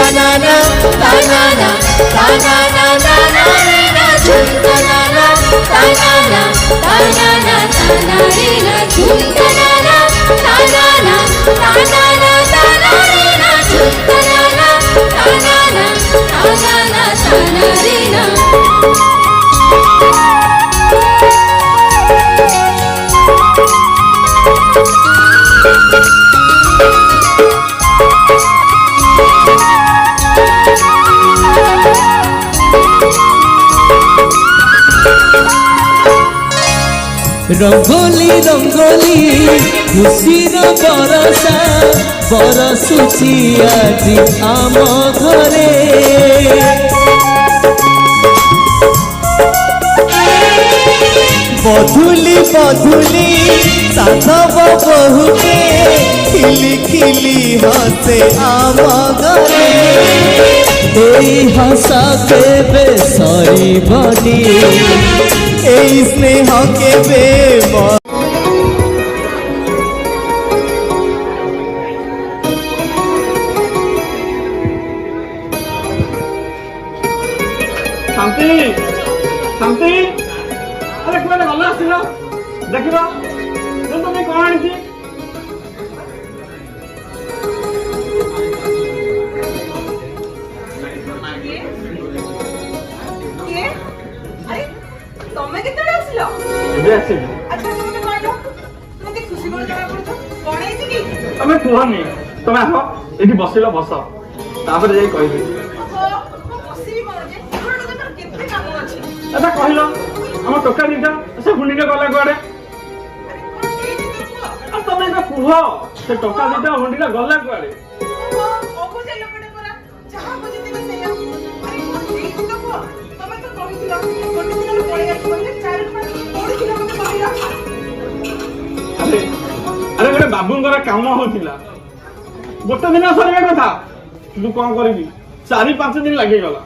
tanana tanana tanana tanana jhum tanana tanana tanana tanana jhum tanana tanana tanana tanana jhum tanana tanana tanana tanana rangoli rangoli खुशीर बरसा बरसुची आज आम घरे बधुली बधुली साधव बहुते खिली खिली हसे आम घरे हस केबे सरी बनी स्नेह केबे शांति शांति अरे कुआडे गला आसिल देखिबा तो तुम कौन आनी तमें कहनी तुम्हें आस ये बसिल बस तापर जा कह कहल आम टोका दीटा से हुंडीटा गला कुआडे तुम कुह से टोका दीटा हुंडीटा गला कुआडे अरे गोटे बाबूंर काम होता गोटे दिन सर कथा तू कौन करी 4-5 दिन लगे गला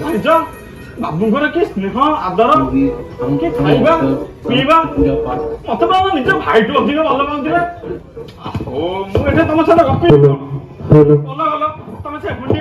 जाच बाबूंर कि स्नेह आदर कि खाइबा पीवा मत निज भाई टू अधिक भल पाते मुझे तुम सहित गपी भल गल तुम से गुंडी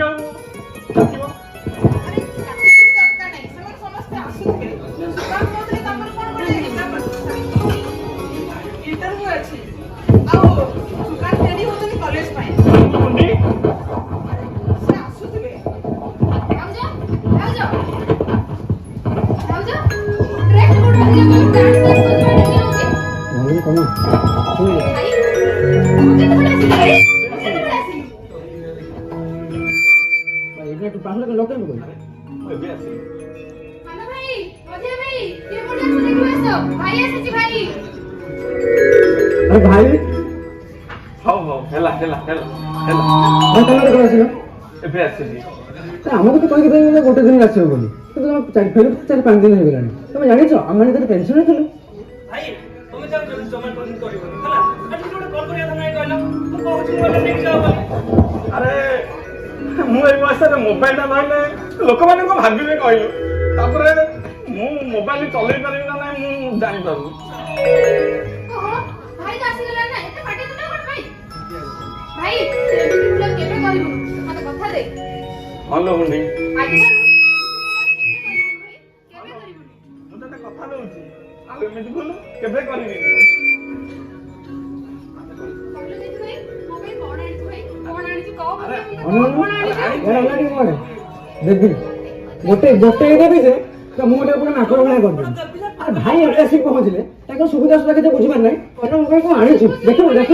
भाई हाँ हाँ हेला हेला हेला हेला आम तो कहीं गोटे दिन आस फिर 4-5 दिन हो गला तुम जान आम टेंशन थी अरे मुझे बयस मोबाइल धरले लोक मैंने भावे कहलु मु मोबाइल चलई पारि ना ना जानी पारु हेलो हुंडी कथा दउची एमती बोल केबे करिबी गोटे गोटे मुझे पूरा नाकर भाई कर भाई एड्रेसिव पहुँचले सुविधा सुविधा के बुझी पार ना मोबाइल को आनी देख देख देख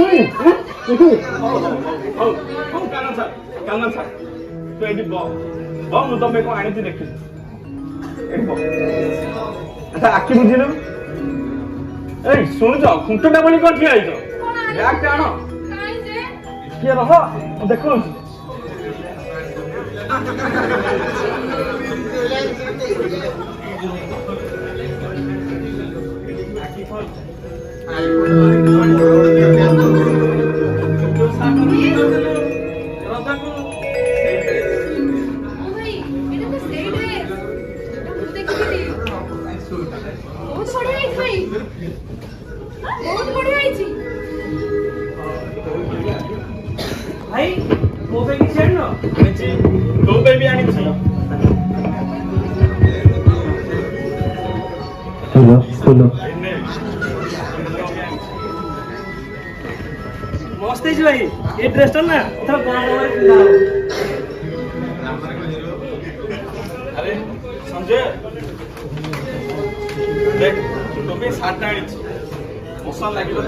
तू ये मुझे तुम कौन आनी देख अच्छा आखि बुझिल शुणुच खुंटा बनी कौन ठिया बैग आण किए रह देख भाई मोबाइल की चैन ना ତୋ ପାଇଁ ବି ଆଣିଛି। मस्त है भाई ये ड्रेस ना थोड़ा बड़ा बड़ा पिंधा अरे संजय देख तो भी साथ आनी मौसम लगे तो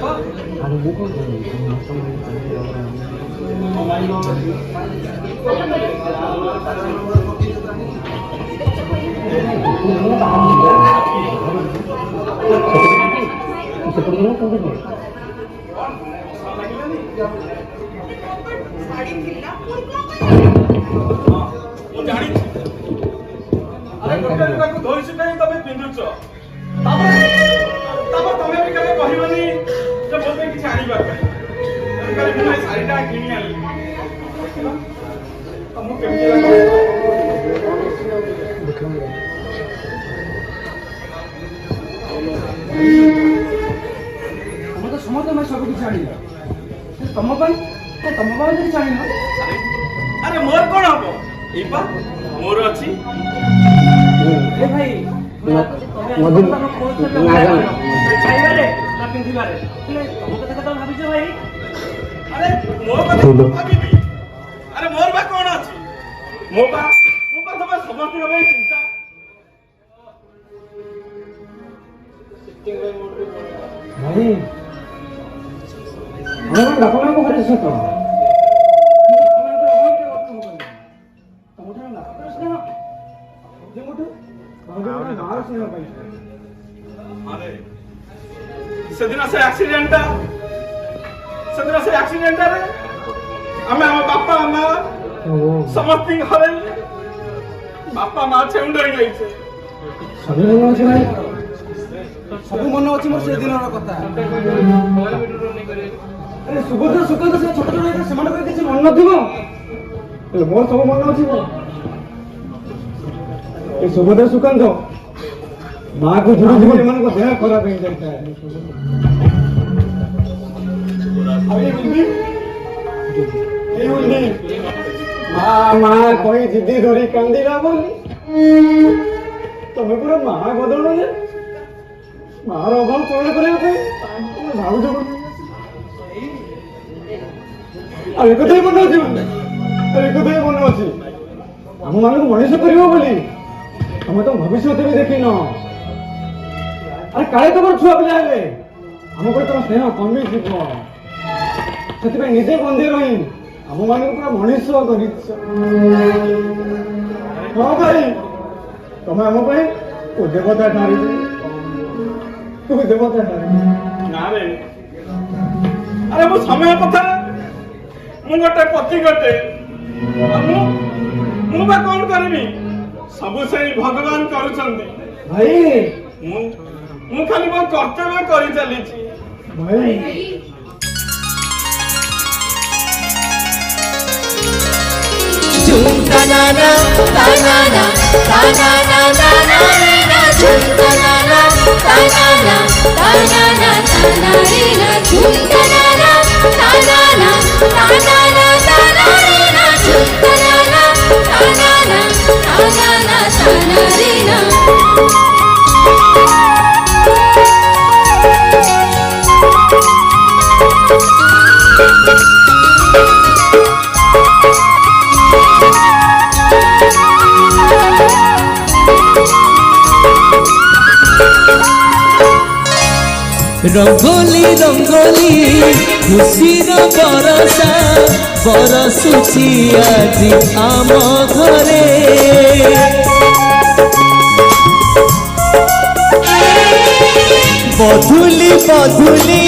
अरे मोर कौन हम मोर अच्छी भाई अरे मोर अरे मोर बा कौन अच्छी मो बा तुम समस्त चिंता भाई बापा को हरे सत सेदिन से एक्सीडेंट रे आमे हम बापा मां समस्त घरे बापा मां छेउंड रही गई छे सभी मन अछि भाई सब मन अछि मोर से दिनर कथा अरे सुबोध सुकांत से छोट छोट से मन को किछ मन नथिबो ए मोर सब मन अछि ए सुबोध सुकांत मां को जुड़ी जुड़ी मन को देह खराब हो जाता है अरे बिल्ली ए बिल्ली मां कोई जिद्दी धरी कांदीला बोली तमे पूरा मां बदल ने मार अभाव पूर्ण करने पे भावुज अरे कतई मन अच्छी आम मान मनीष कर तुम तो भविष्य भी देखिन अरे काले तुम छुआ पिला आम पर तुम स्नेह कमी से निजे बंदी रही आम मान पूरा मनीष हाँ भाई तुम आम देवता ठारी तू देवता ना रे अरे मो समय कथा मु गोटे पति गोटे मु बा कौन करबी सब से भगवान करूछंती भाई मु खाली मो कर्तव्य करी चली छी भाई झुमकाना ताना ताना ताना रे ना झुमकाना ताना ताना ताना रे ना झुमकाना ताना ताना ताना रे ना झुमकाना ताना ताना ताना रे ना रंगोली रंगोली खुशीर बरसा बरसुची आज आम घरे बधुली बधुली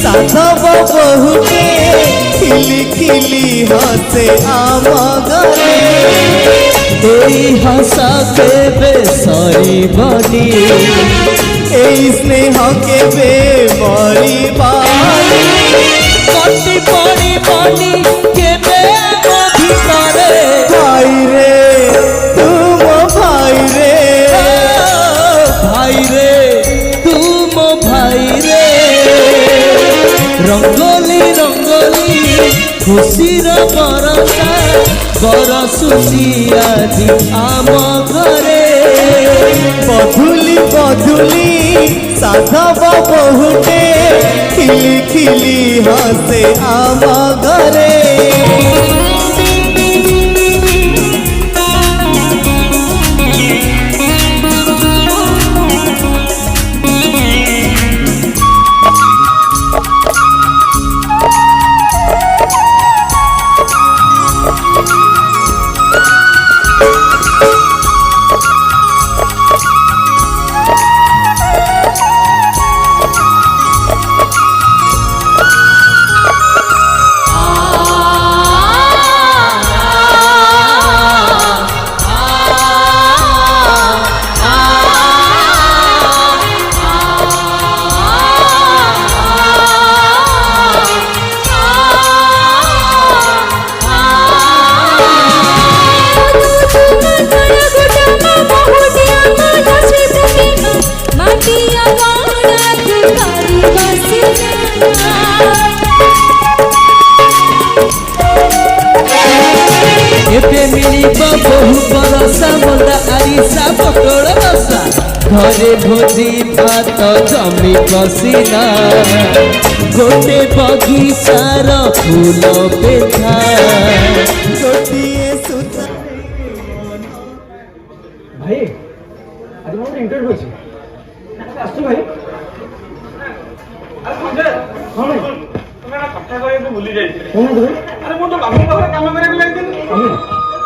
साधव बहुते खिली खिली हसे आम घरे हसा केबे सरी बनी स्नेह केबे मरी बानी कटी पड़ी बनी केबे भितरे भाई रे तुम भाई रे तुम भाई रे रंगोली रंगोली खुशीर बरसा बरसुची आदि आम घरे बधुली बधुली साधव बहुटे खिली खिली हसे आम घरे बहु बरसा मुंडा आरिसा पटोल रसा घरे भोजी भात जमी बसिना गोटे बगीचार फूल पेथा गोटिए सुता भाई आज मोर इंटरव्यू अछि आसु भाई अरे संजय हां भाई तुम्हें ना कथा कहे तो भूली जाई कोन भाई अरे मो तो बाबू पाखरे काम करे भी लागिन हां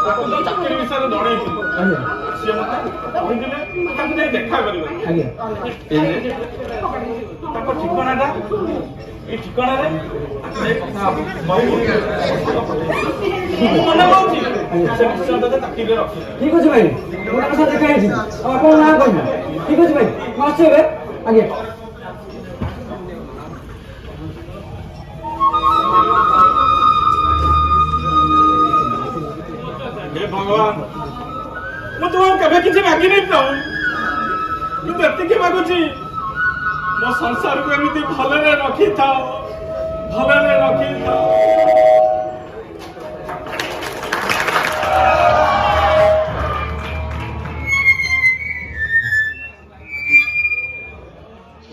ताको तो चाकरी विषय जणै आगे से मत कहिदिले ताको जाई देखा करबा आगे ताको ठिकानाटा ए ठिकानारे से कथा बहु मने होची से विषय तो चाकरी रखी ठीक अछि भाई मोर साथ देखा अछि अब अपन ना कहना ठीक अछि भाई मास्टर बे आगे हे भगवान मु तुम कभी किसी मांगी नहीं पाऊँ किंतु एतिकी मागुची मो संसार को एमती भलरे रखी था भलरे रखी था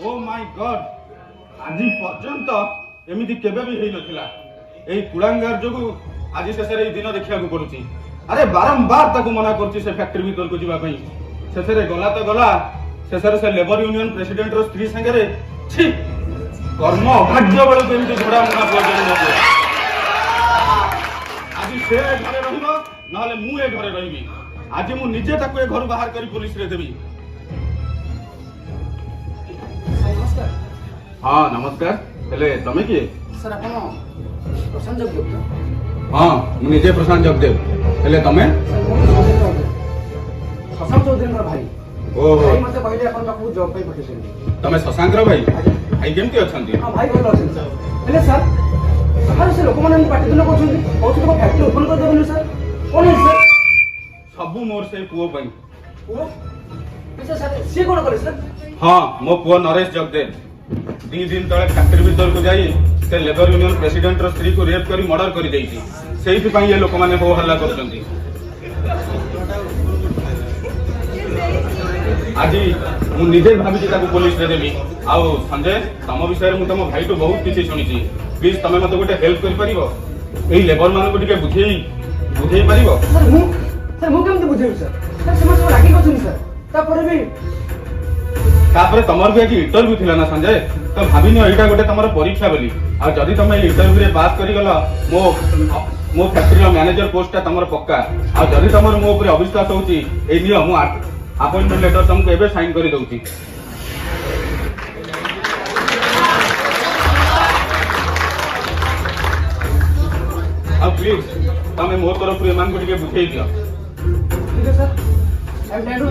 ओ माय गॉड आज पर्यंत एमती केबे भी हेई नथिला एई कुळांगार जोगु आज शेषे एई दिन देखिया को पड़ुची अरे बारंबार ताको मना करछि से फैक्ट्री भीतर को जीवा पई शेषे गला तो गला शेषे से लेबर यूनियन प्रेसिडेंट रो स्त्री संगे छी कर्म भाग्य बळ केमती झोडा मना पड़े आज से घरे रहिबो नहले मु ए घरे रहिबी आज मु निजे ताको ए घर बाहर करी पुलिस रे देबी नमस्कार हां नमस्कार हेले तमे की सर अपन प्रशांत जगदेव हां मु निजे प्रशांत जगदेव हेले तमे शशांक चौधरी मोर भाई ओहो भाई मते पहिले अपन पाखु जॉब पे पठेछन तमे शशांक रो भाई भाई केमती अछंती हां भाई बोल अछन सर हेले सर सर से लोक माने पार्टी दिन कहछन कहछन को फैक्ट्री ओपन कर देबे सर कोन है सर सबु मोर से पुओ पई ओ सर से कोन करे सर हां मो पुओ नरेश जगदेव 2 दिन तळे फैक्ट्री भीतर को जाई से लेबर यूनियन प्रेसिडेंट रो स्त्री को रेप करी मर्डर करी देइची सेही पई ये लोक माने हो हल्ला करछंती आज मु निजे भाबी ताको पुलिस रे देबी आ संजय तम विषय मु तम भाई तो बहुत किछि सुनिछि प्लीज तमे मते गोटे हेल्प करि परिबो एई लेबर मान को टिके बुझेई परिबो सर मु केमते बुझेउ सर सर समझ को लागी कछन सर तापर भी तापर तमर भी कि इंटरव्यू थिला ना संजय तो भाबिनी एटा गोटे तमर परीक्षा बोली आ जदी तमे इंटरव्यू रे पास करि गला मो फैक्ट्री रो मैनेजर पोस्ट ता तमर पक्का आ जदी तमर मो ऊपर अविश्वास होउची ए नियो मु अपॉइंटमेंट लेटर तुमको एबे साइन करि दउची आ प्लीज तमे मो तरफ रे मान को टिके बुझेई दियो ठीक है सर आई एम डू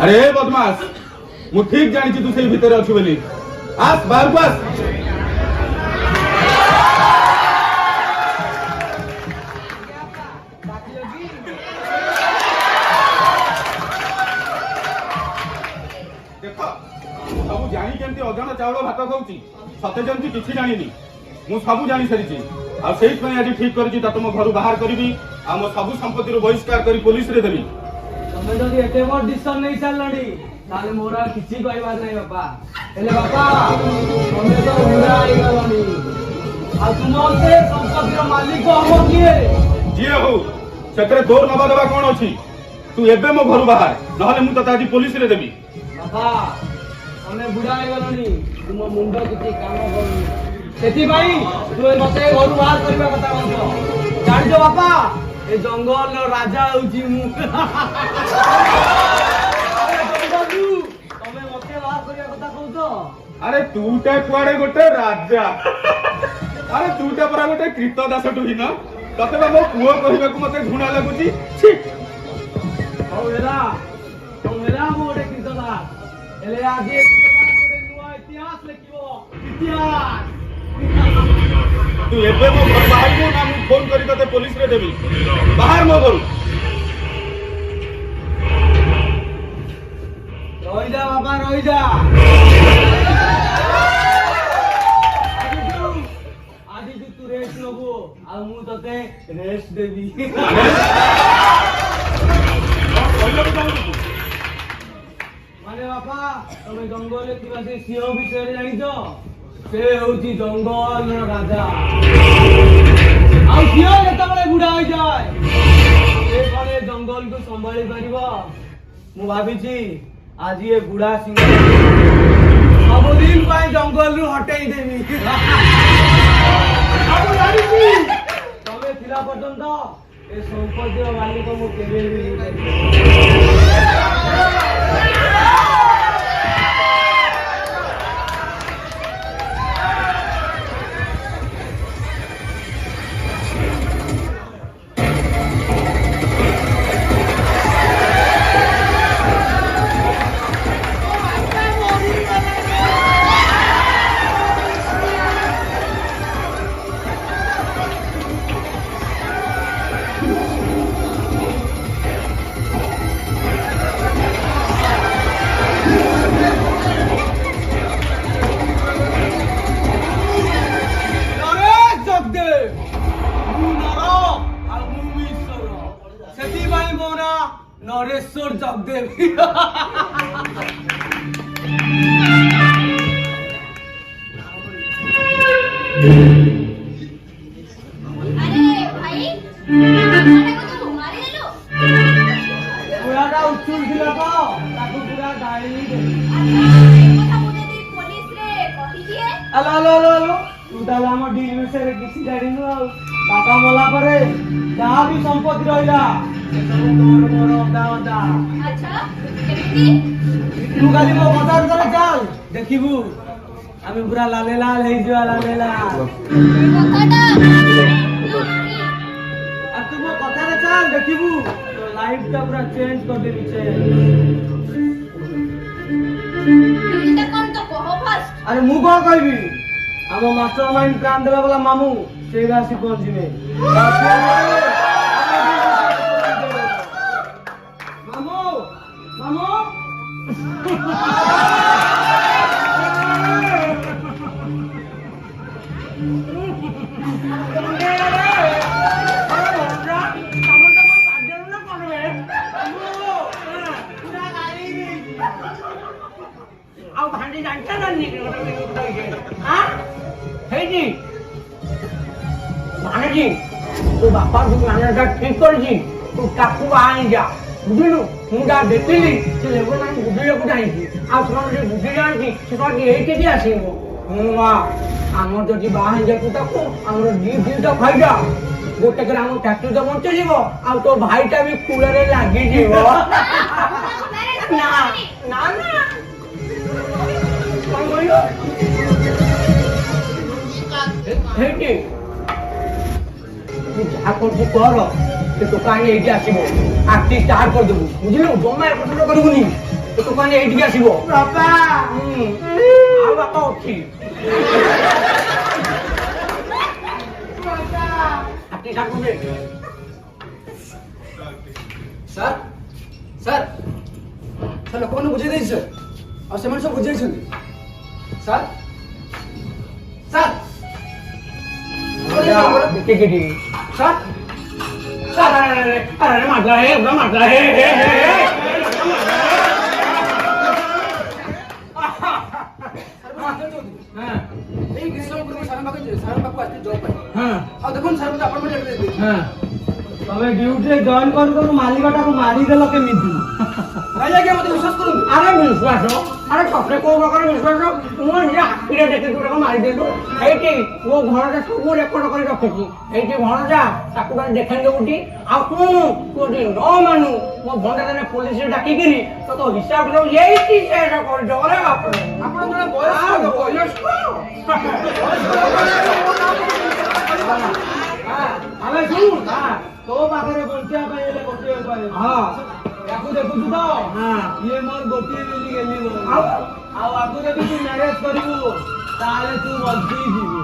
अरे बदमाश मु ठीक जानी तू से भीतर अच्छु बोली आस बाहर को आस देखो चाउल भात खाऊची सते जमती किछि जानिनी मु सब जानि सरिछि आ सेहि पय आज ठीक करछि त तुम घर बाहर करबी आ मो सब संपत्ति रो बहिष्कार करी पुलिस रे देबी तमे जदी एते मोर डिसिजन नै चाललडी ताले मोरा किछि कहबार नै बापा हेले बापा तमे तो उड़ा आइ गलनी आ तुम से संपत्ति रो मालिक हो किए जिए हो सेतरे तोर नबा दबा कोन अछि तू एबे मो घर बाहर नहले मु त आज पुलिस रे देबी बापा तमे बुढ़ा आइ गलनी तुम मुंडो किछि काम करनी सेति भाई तू मते घर बाहर करबा कथा कहतो जानि जो बापा ए जंगल रो राजा होची मु तमे मते बाहर करबा कथा कहतो अरे तूटा कुआडे गोटे राजा अरे तूटा परा गोटे कृत दास टुही न तते बा मो पुओ कहिबा को मते घुणा लागुची छी हो एला मो गोटे कृत दास एले आज एक गोटे नुआ इतिहास लिखिबो इतिहास तू एबे मो घर बाहर को ना मु फोन करी तते पुलिस रे देबी बाहर मो करू रोई जा बाबा रोई जा आदि तू रेस्ट नबो आ मु तते रेस्ट देबी माने बापा तमे जंगल थिबा से सिंह विषय जानि तो से होची जंगल रो राजा आ सिंह जेतबेले बुढ़ा होई जाय से कोने जंगल को संभाली परिबो मु भाबिची आज ये बुढ़ा सिंह सब दिन पाए जंगल रु हटाई देबी अब जानिची तमे थिला पर्यंत ए संपत्ति मालिक मु केबे भी नरेश्वर जगदेव अरे भाई खाना को तो मारी देलो पूराटा उछुल दिला तो ताको पूरा गाड़ी दे अच्छा ए कथा मुझे दी पुलिस रे कहि दिए अलो तू ताला हम डील में से किसी गाड़ी नु बापा मला परे जहां भी संपत्ति रहिला से सब तोर मोर दावता अच्छा केमिति तू खाली मो कथा करे चल देखिबू आमे पूरा लाले लाल हेई जिवा लाले लाल कथाटा आ तू मो कथा रे चल देखिबू तो लाइफ ता पूरा चेंज कर देबी छे इटा कोन तो कहो फर्स्ट अरे मु को कहबी हम मास्टरमाइंड काम देला वाला मामू से राशि पहुंच जिवे मामू मामू ଆଉ ଭାଣ୍ଡି ଜାଣିଛ ନା ହାଁ ହେଇଛି ଭାଣେଜୀ ତୋ ବାପା ତୁ ମ୍ୟାନେଜରଟା ଠିକ କରିଛି ତୁ ତାକୁ ବାହା ହେଇଯା ବୁଝିଲୁ ମୁଁ ଯାହା ଦେଖିଲି ସେ ଲେବର ମାନେ ବୁଝିବାକୁ ଚାହିଁଛି ଆଉ ସେମାନେ ଯେ ବୁଝି ଜାଣିଛି ସେ କଣ ଏଇଠି ଆସିବ ମୁଁ ମା ଆମର ଯଦି ବାହା ହେଇଯାଏ ତୁ ତାକୁ ଆମର ଦିଟା ଖାଇଯା ଗୋଟେ କରି ଆମ ଟ୍ୟାକ୍ସି ତ ବଞ୍ଚିଯିବ ଆଉ ତୋ ଭାଇଟା ବି କୂଳରେ ଲାଗିଯିବ ନା ନା ନା କଣ କହିବ ହେଇଟି ତୁ ଯାହା କରୁଛୁ କର ସେ ଦୋକାନ ଏଇଠି ଆସିବ ଆକ୍ଟି ଷ୍ଟାର୍ଟ କରିଦେବୁ ବୁଝିଲୁ ଜମା ଏପଟ କରିବୁନି ସେ ଦୋକାନ ଏଇଠିକି ଆସିବ ବାପା ଆଉ ବାପା ଅଛି ଆକ୍ଟି ଷ୍ଟାର୍ଟ କରିଦେ ସାର୍ ସାର୍ ସାର୍ ଲୋକମାନଙ୍କୁ ବୁଝେଇ ଦେଇଛି ସାର୍ ଆଉ ସେମାନେ ସବୁ ବୁଝେଇଛନ୍ତି सर सर ठीक है सर सर अरे मारला है तमे ड्यूटी जॉइन करू मालिकटा को मारी देल केमिति राजा के मत विश्वास करू अरे विश्वास अरे सपने को प्रकार विश्वास मु निरा आखिरे देखि तू को मारी देलु एठी वो घर का सब रेकॉर्ड कर रखिछि एठी घर जा ताकू बार देखेंगे उठी आ कोडी न मानु मो भंडा ने पुलिस डाकी गिरी तो हिसाब लो एठी से कर जरे अपन जने वयस्क अबे सुन तो पाखरे बंचिया पाइले गोटे उपाय हां याकू देखु तो हां ये मोर गोटे मिली गेली बोल आ आगु रे तू मैरिज करिवु ताले तू बंची जीवु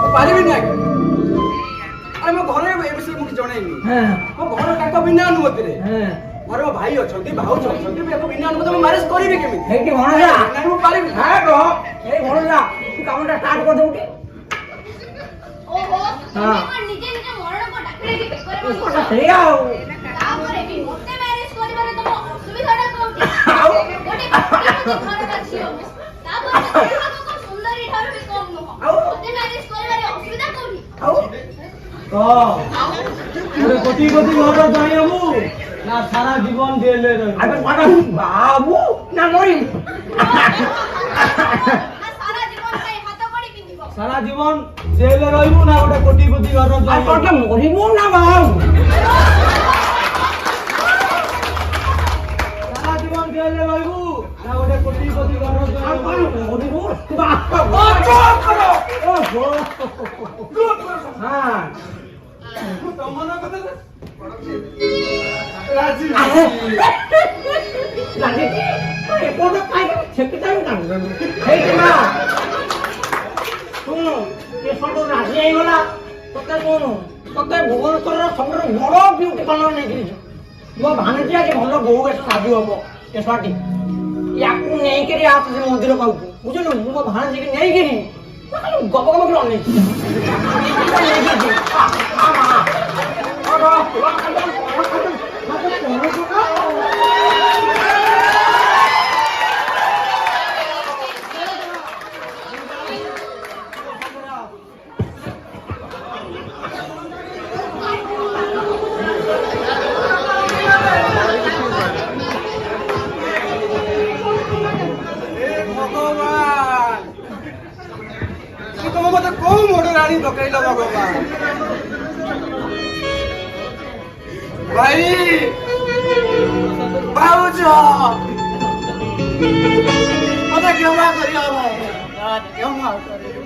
तो पारिबि ना अरे मो घरे ए विषय मुके जणाइनी हां मो घर काका बिना अनुमति रे हां मोर भाई अछंती भाऊ अछंती एको बिना अनुमति में मैरिज करिबि केमि हेटी भणजा ना मो पारिबि हां कह ए भणजा तू कामटा स्टार्ट कर दउटी ओहो तुम निजे निजे मरण को डाकरे की पेपर में सेया तापरे भी मोटे मैरिज करिबारे तुम असुविधाटा कोठी गोटे घर का छियो तापरे को सुंदरी ठार भी कम न हो मोटे मैरिज करिबारे असुविधा कोठी अरे कोटी घर जाइबू ना सारा जीवन देले रह अबे बाबू ना मोरी सारा जीवन जेल रहबू ना गोटे कोटीपति घर आ कोटे मोरिबू ना बाबू सारा जीवन जेल रहबू ना गोटे कोटीपति घर मोरिबू बाबू चुप करो ओहो हां तमना कते राजी ए कोन काय छेकता ना हे ना सुनो ये सब राजी आई गला तते कोन तते भुवनेश्वर सबरो बड़ ब्यूटी पार्लर नै गिरी मो भानजिया के भलो बहु के शादी होबो ए साटी याकू नै करी आप से मंदिर कहू बुझलो मो भानजी के नै गिरी गप गप कर नै पकड़ो भगवान भाई बाबूजी मत क्षमा करियो भाई क्षमा करियो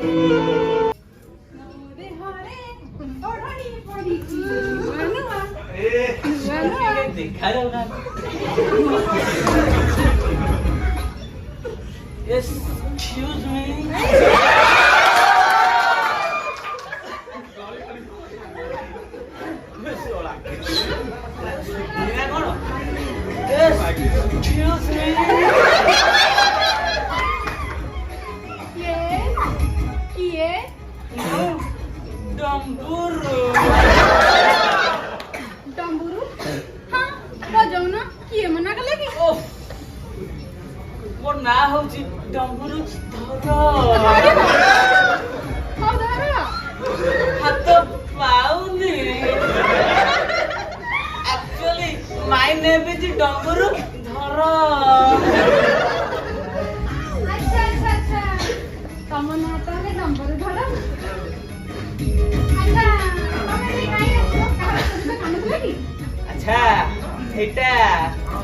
देखा जाओ ना एक्सक्यूज मी ना होची डंबुरु धर हाथ पाउनी एक्चुअली माय नेम इज डंबुरु धर अच्छा तम ना ताले डंबुरु धर अच्छा तमे काई काम करली अच्छा एटा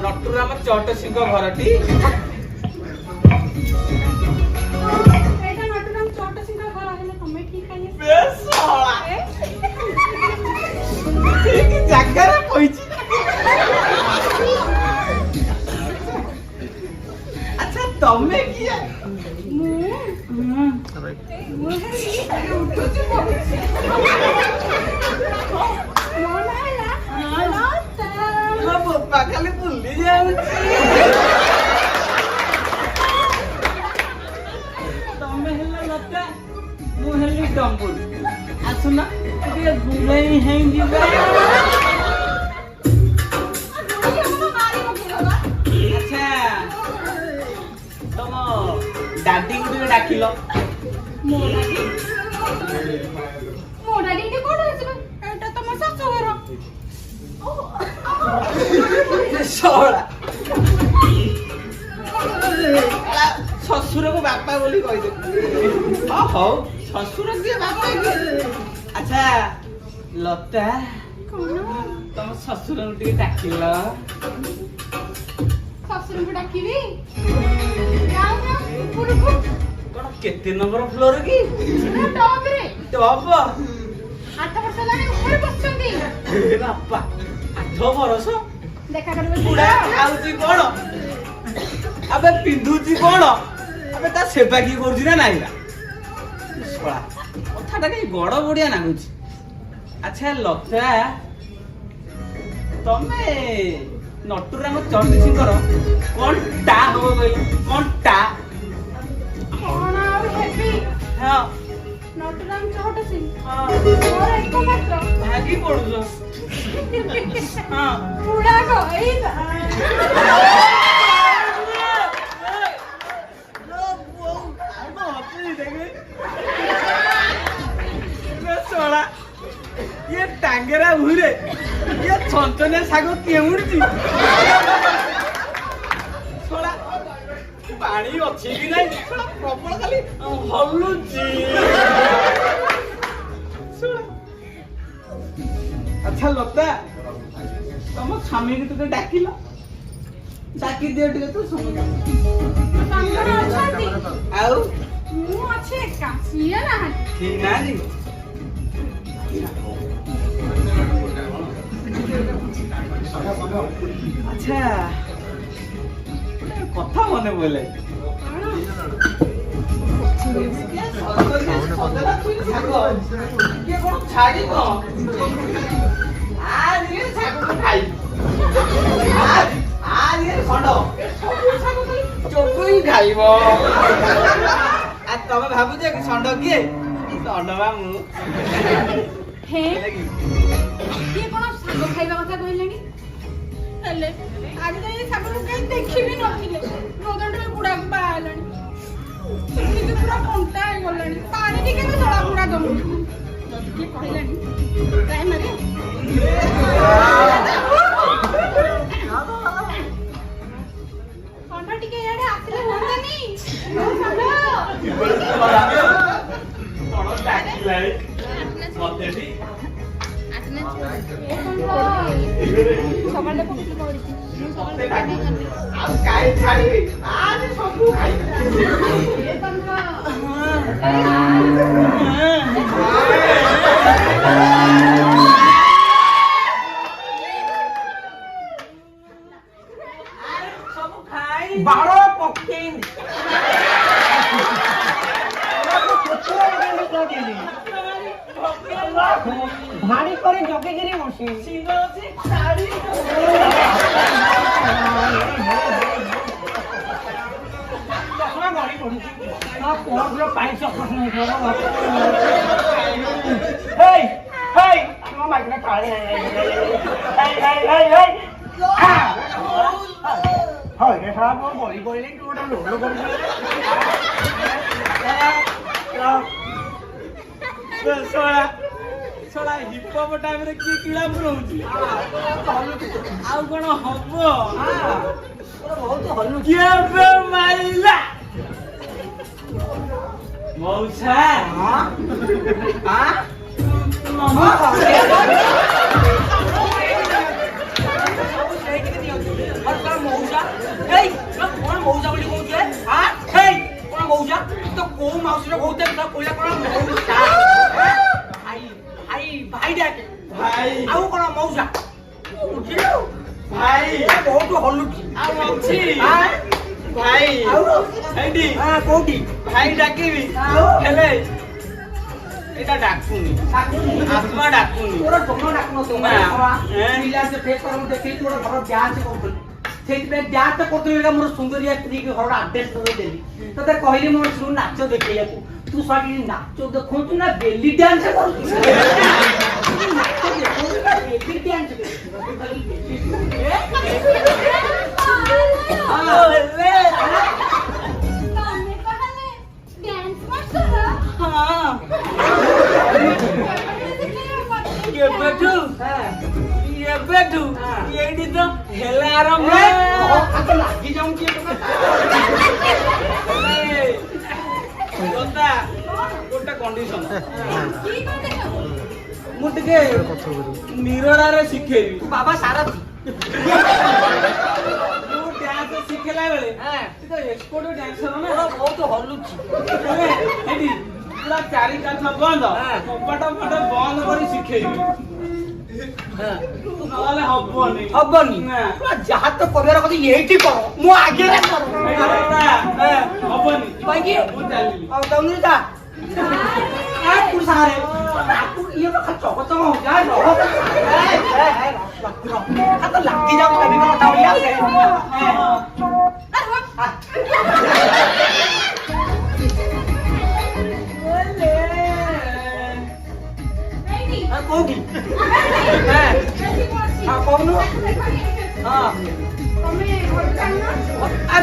नटुराम चट सिंह घरटी जगह पहुंची अच्छा तमे किया खाली भूली जाऊँ ଟିକେ ଦୂରେଇ ହେଇଯିବା। ଆଚ୍ଛା ତମ ଡାଡିଙ୍କୁ ଟିକେ ଡାକିଲ। ମୋ ଡାଡି ଟିକେ କୋଉଠି ଆସିବ? ଏଇଟା ତମ ଶାଶୁଘର। ଶଳା ଶ୍ୱଶୁରକୁ ବାପା ବୋଲି କହିଦେ। ହଉ ଶ୍ୱଶୁର କିଏ ବାପା କିଏ? ଆଚ୍ଛା ଲତା ତମ ଶ୍ୱଶୁରଙ୍କୁ ଟିକେ ଡାକିଲ। ଶ୍ୱଶୁରଙ୍କୁ ଡାକିବି? ଯାଉନ ଉପରକୁ। କଣ କେତେ ନମ୍ବର ଫ୍ଲୋର କି? ଟପରେ। ଟପ 8 ବର୍ଷ ହେଲାଣି ଉପରେ ବସିଛନ୍ତି। ବାପା 8 ବର୍ଷ? ଦେଖା କରିବ ବୁଢା ଖାଉଛି କଣ? ଆବେ ପିନ୍ଧୁଛି କଣ? ଆବେ ତା ସେବା କିଏ କରୁଛି ନା ନାଇଁ? ଶଳା କଥାଟା କାଇଁ ଗଡ ବଢିଆ ଲାଗୁଛି। ଆଚ୍ଛା ଲତା ତମେ ନଟୁରାମ ଚଣ୍ଡୀଙ୍କର କଣ ଟା ହବ କହିଲ? କଣ ଟା? କଣ ଆଉ ହେବି? ହଁ ନଟରାମ ଚହଟ ସିଂ। ହଁ ମୋର ଏକମାତ୍ର। ଭାଗି ପଡୁଛ। ହଁ ବୁଢାକ ଏଇ ଶଳା ଇଏ ଟାଙ୍ଗେରା ଭୁଇଁରେ ଇଏ ଛଞ୍ଚନିଆ ଶାଗ କେଉଁଠି? ଶଳା ପାଣି ଅଛି କି ନାଇଁ? ଶଳା ପ୍ରବଳ ଖାଲି ହଲୁଛି। ଶଳା ଆଚ୍ଛା ଲତା ତମ ସ୍ୱାମୀକୁ ଟିକେ ଡାକିଲ। ଡାକି ଦିଅ ଟିକେ ତ ସାଙ୍ଗରେ ଅଛନ୍ତି। ଆଉ ମୁଁ ଅଛି ଏକା। ସିଏ ନାହାନ୍ତି। ଠିକ ନାହାନ୍ତି? ଆଚ୍ଛା କଥା ମନେ ପଇଲେ କିଏ କଣ ଛାଡିବ? ଚୋକୁ ହିଁ ଖାଇବ। ଆଉ ତମେ ଭାବୁଛ କି ଷଣ୍ଢ କିଏ? ଷଣ୍ଢ ବା ମୁଁ। ହେ କିଏ କଣ ଶାଗ ଖାଇବା କଥା କହିଲେଣି? ହେଲେ ଆଜି ଯାଇ ଶାଗକୁ କେହି ଦେଖିବି ନଥିଲେ। ରୋଦଣ୍ଡରେ ବୁଢାକୁ ବାହା ହେଲାଣି। କିନ୍ତୁ ପୁରା କଣ୍ଟା ହେଇଗଲାଣି। ପାଣି ଟିକେ ବି ତଳା ବୁଢା ଦଉନି। ଯଦି କିଏ କହିଲାଣି ଟ୍ରାଏ ମାରିବ। ଷଣ୍ଢ ଟିକେ ଇଆଡେ ଆସିଲେ ହୁଅନ୍ତାନି? ସକାଳେ ପକେଇ କରିଛି। ମୁଁ ସକାଳେ ବାଳ ପକେଇ ଭାରି କରି ଜଗିକିରି ବସି ପାଇଛ ବଳି ପଡ଼ିଲେ ତୁ ଗୋଟେ ଲୋଡ଼ କରିଛୁ। ଶଳା ହିପହପ ଟାଇମରେ କିଏ କିଳା ପୁରଉଛି? ଆଉ କଣ ହବ? ବହୁତ ହଲୁ କିଏ ମାଇଲା ମଉସା? ମଉସା କଣ ମଉସା ବୋଲି କହୁଛୁ? କଣ ମଉସା ତ କୋଉ ମାଉସୀର କହୁଛ? କହିଲା କଣ ଭାଇ ଭାଇ ଡାକେ ଭାଇ ଆଉ କଣ ମଉସା? ବୁଝିଲୁ ଭାଇ ବହୁତ ହଲୁଛି। ଆଉ ଅଛି ଭାଇ ସେଇଠି କୋଉଠି ଭାଇ ଡାକିବି ହେଲେ ଏଇଟା ଡାକୁନି, ଆତ୍ମା ଡାକୁନି। ତୋର ଜମା ଡାକୁନଥିବ। ନା। ପିଲା ଯେ ଫେସ୍ କର ଦେଖିଲି ତୋର ଘର ଯାଞ୍ଚ କରୁଥିଲି। ସେଇଥିପାଇଁ ଯାଞ୍ଚ କରୁଥିଲି ମୋର ସୁନ୍ଦରିଆ ସ୍ତ୍ରୀକି ଘରର ଆଡ୍ରେସ୍ ଦେଲି। ତତେ କହିଲି ମୋର ଶୁଣୁ ନାଚ ଦେଖେଇବାକୁ। ତୁ ସରି ନାଚ ଦେଖଉଛୁ ନା ବେଲି ଡ୍ୟାନ୍ସ କରୁଛୁ? ଏବେଠୁ ଏଇଠି ତ ହେଲା ଆରମ୍ଭ ଲାଗି ଯାଉଛି ଗୋଟେ କଣ୍ଡିସନ ମୁଁ ଟିକେ ନିରଳାରେ ଶିଖେଇବି ବାବା ସାରା ମୁଁ ଡ୍ୟାନ୍ସ ଶିଖେଇଲା ବେଳେ ଟିକେ ଏକ୍ସପର୍ଟ ଡ୍ୟାନ୍ସର ନା ବହୁତ ହଲୁଛି ଏଠି ପୁରା ଚାରି କାଠ ବନ୍ଦ କବାଟ ଫାଟ ବନ୍ଦ କରି ଶିଖେଇବି ନହେଲେ ହବନି ହବନି ନା ଯାହା ତ କରିବାର କଥା ଏଇଠି କର ମୁଁ ଆଗରେ କର ହବନି କାହିଁକି ମୁଁ ଚାଲିଲି ଆଉ ତମେ ଯା ତୁ ସାରେ ଇଏ ତ ଚକ ଚକ ହଉଛି ତ ଲାଗି ଯାଉ କଥା କୋଉଠି କହୁନୁ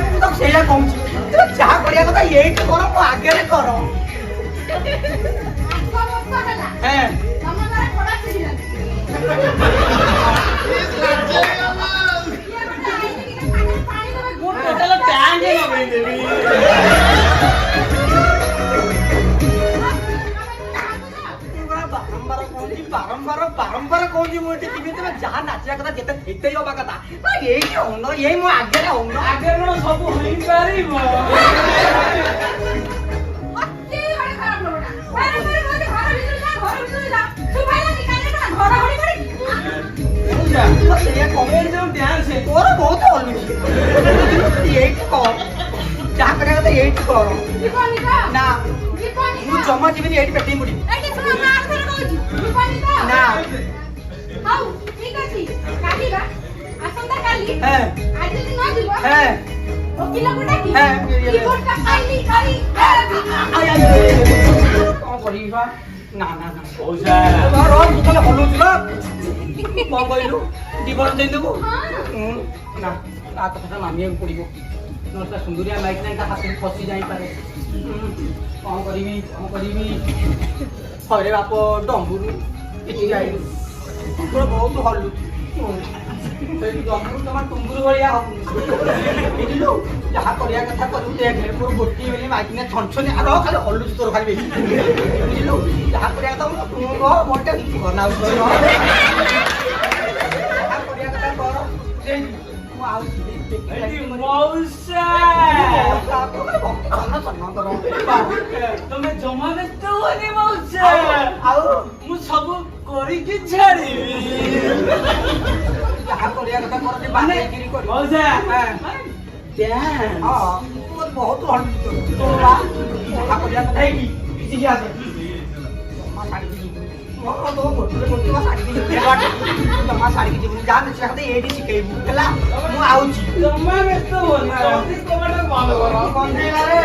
ମୁଁ ତ ସେଇଆ କହୁଛି ଯାହା କରିବା କଥା ଏଇଠି କର ମୁଁ ଆଗରେ କର ବାରମ୍ବାର କହୁଛି ମୁଁ ଏଠି ଯିବି ତମେ ଯାହା ନାଚିବା କଥା ଯେତେ ହେଇତେ ହବା କଥା ଏଇଠି ହଉନ ଏଇ ମୋ ଆଗରେ ହଉନ ଆଗରେ କଣ ସବୁ ହେଇପାରିବ ତୋର ବହୁତ ହଲୁଛି ଏଇଠି କର ଯାହା କରିବା କଥା ଏଇଠି କର ନା ମୁଁ ଜମା ଯିବିନି ଏଇଠି ପେଟେଇ ମୁଡିବି ନା କଣ କରିବି ବା ନା ନା ନା ହଲୁଛି ବା କଣ କହିଲୁ ଡିଭୋର୍ସ ଦେଇଦେବୁ ନା ତା କଥା ମାନିବାକୁ ପଡିବ ନହେଲେ ସୁନ୍ଦରିଆ ମାଇକ୍ ନାହିଁ ତା ହାତରେ ଫସି ଯାଇପାରେ କଣ କରିବି ହରେ ବାପ ଡମ୍ବୁରୁ କିଛି ଯାଇଲୁ ତୋର ବହୁତ ହଲୁଛି ଡମ୍ବୁରୁ ତମ ଟୁଙ୍ଗୁରୁ ଭଳିଆ ହଉନି ବୁଝିଲୁ ଯାହା କରିବା କଥା କରିବୁ ଦେଖ ମୋର ଗୋଟିଏ ବୋଲି ମାଇକିନା ଛନଛନି ଆଉ ଖାଲି ହଲୁଛି ତୋର ଖାଲି ବେଶୀ ବୁଝିଲୁ ଯାହା କରିବା କଥା ତୁ ମୋଟେ ବନାଉ ଯାହା କରିବା କଥା କର ମୁଁ ଆଉଛି ତମେ ଜମା ବ୍ୟସ୍ତ ହୁଅନି ମଉସା ଆଉ ମୁଁ ସବୁ କରିକି ଛାଡ଼ିବି ଯାହା କରିବା କଥା କର ବାହାରିକିରି କରିବ ମଉସା ବହୁତ ହଳୁଛି ଯାହା କରିବା କଥା ହେଇକି କିଛି ଆସେ ଜମା ଛାଡ଼ିକି ଯିବୁନି ଯାହା ଦେଖିବା କଥା ଏଇଠି ଶିଖେଇବୁ ହେଲା ମୁଁ ଆଉଛି ଜମା ବ୍ୟସ୍ତ ହୁଅନି ବନ୍ଦ କର ବନ୍ଦେଇବାରେ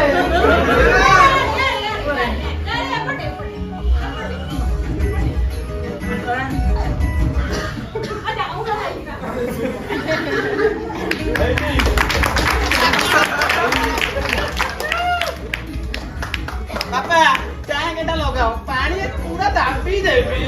ବାପା ଚାହା କେଟା ଲଗାଅ ପାଣି ପୁରା ଦାବି ଦେବି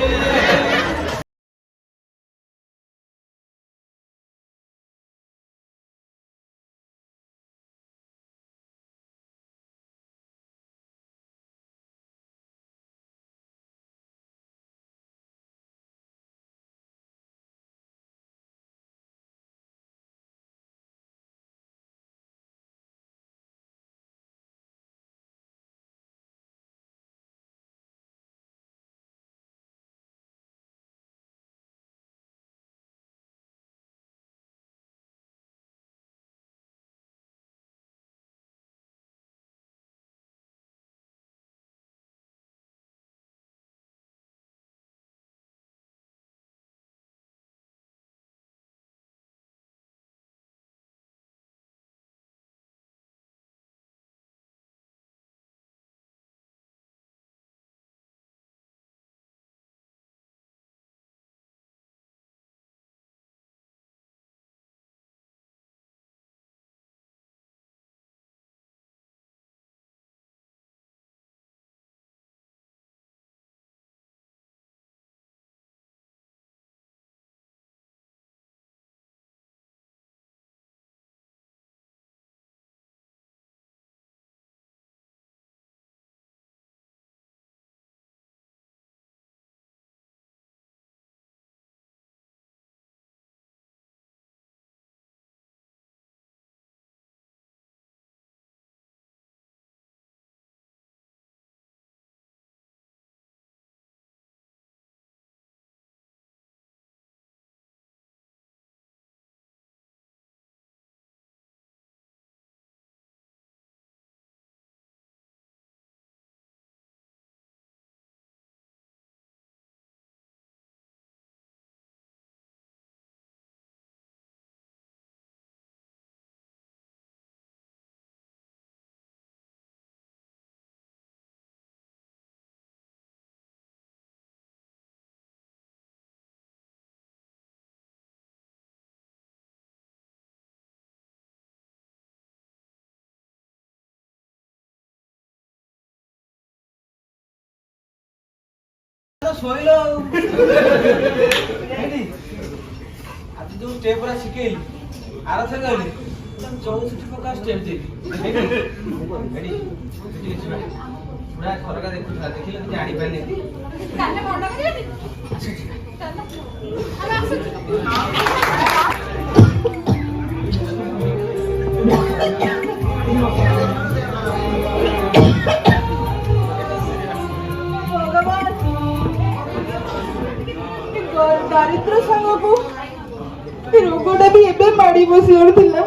ଶୋଇଲ ଆଉ ଆଜି ଯୋଉ ଷ୍ଟେପ୍ ପୁରା ଶିଖେଇଲି ଆରଥର ଗଲି 64 ପ୍ରକାର ଷ୍ଟେପ୍ ଦେବି ପୁରା ଖରକା ଦେଖୁଥିଲା ଦେଖିଲେ ମୁଁ ଜାଣିପାରିଲି କାନେ ମଣ୍ଡ କରିବେନି ଚାଲ ଆମେ ଆସୁଛୁ ଦାରିଦ୍ର ସାଙ୍ଗକୁ ରୋଗଟା ବି ଏବେ ମାଡି ବସି ଥିଲା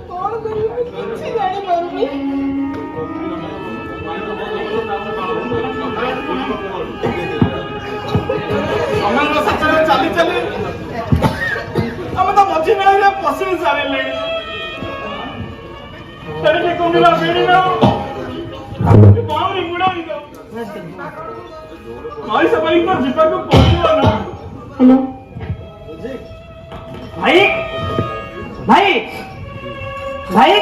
କଣ କରିବି କିଛି ଜାଣିପାରୁନି ସମାନର ସାଥରେ ଚାଲି ଚାଲି ଆମେ ତ ମଝି ନାଳରେ ପଶି ସାରିଲେଣି ସେଠି କମିଲା ମିଳିଲ ପାଉନି ବୁଡ଼ାଇ ଦଉ ମଣିଷ ପାଇଁ ତ ଯିବାକୁ ପଡ଼ିବ ନା। हेलो भाई भाई भाई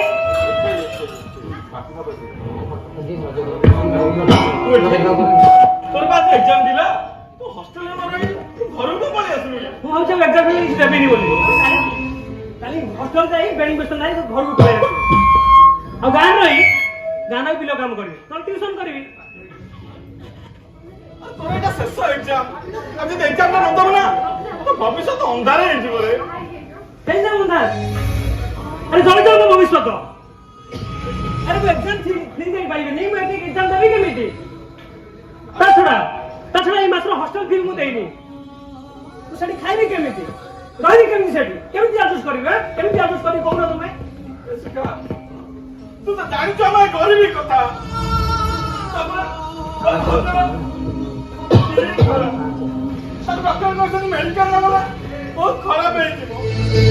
তোর পাশে এক্সাম দিলা তো হস্টেলে ন রহি ঘরକୁ পଳେଇ ଆସିଲୁ ମୁଁ ଭାବୁଛି ଏକ୍ଜାମ୍ ଦେଇ କିଛି ଦେବିନି ବୋଲି କାଲି ହଷ୍ଟେଲ ଯାଇ ବେଡ଼ିଂ ବେଷ୍ଟ ନାହିଁ ଘରକୁ ପଳେଇ ଆସିବି ଆଉ ଗାଁରେ ରହି ଗାଁରେ ବିଲ କାମ କରିବି ନହେଲେ ଟ୍ୟୁସନ୍ କରିବି তোর এটা শেষ এক্সাম আমি যদি এক্সামটা ন দেব না তো ভবিষ্যৎ অন্ধার ହେଇଯିବ রে कैसे मुंडा अरे जल्दी जाओ भविष्य तो अरे वो एग्जाम ठीक नहीं पाइबे नहीं मैं एग्जाम देबी केमिति ताछड़ा ये मात्र हॉस्टल फी मु देइनी तो सेठी खाइबे केमिति रही केमिति सेठी केमिति एडजस्ट करिवे केमिति एडजस्ट करि कोन तुमे तू तो जानि छ मैं गरीबी कथा सब डॉक्टर ने मेडिकल ना बहुत खराब ହେଇଯିବ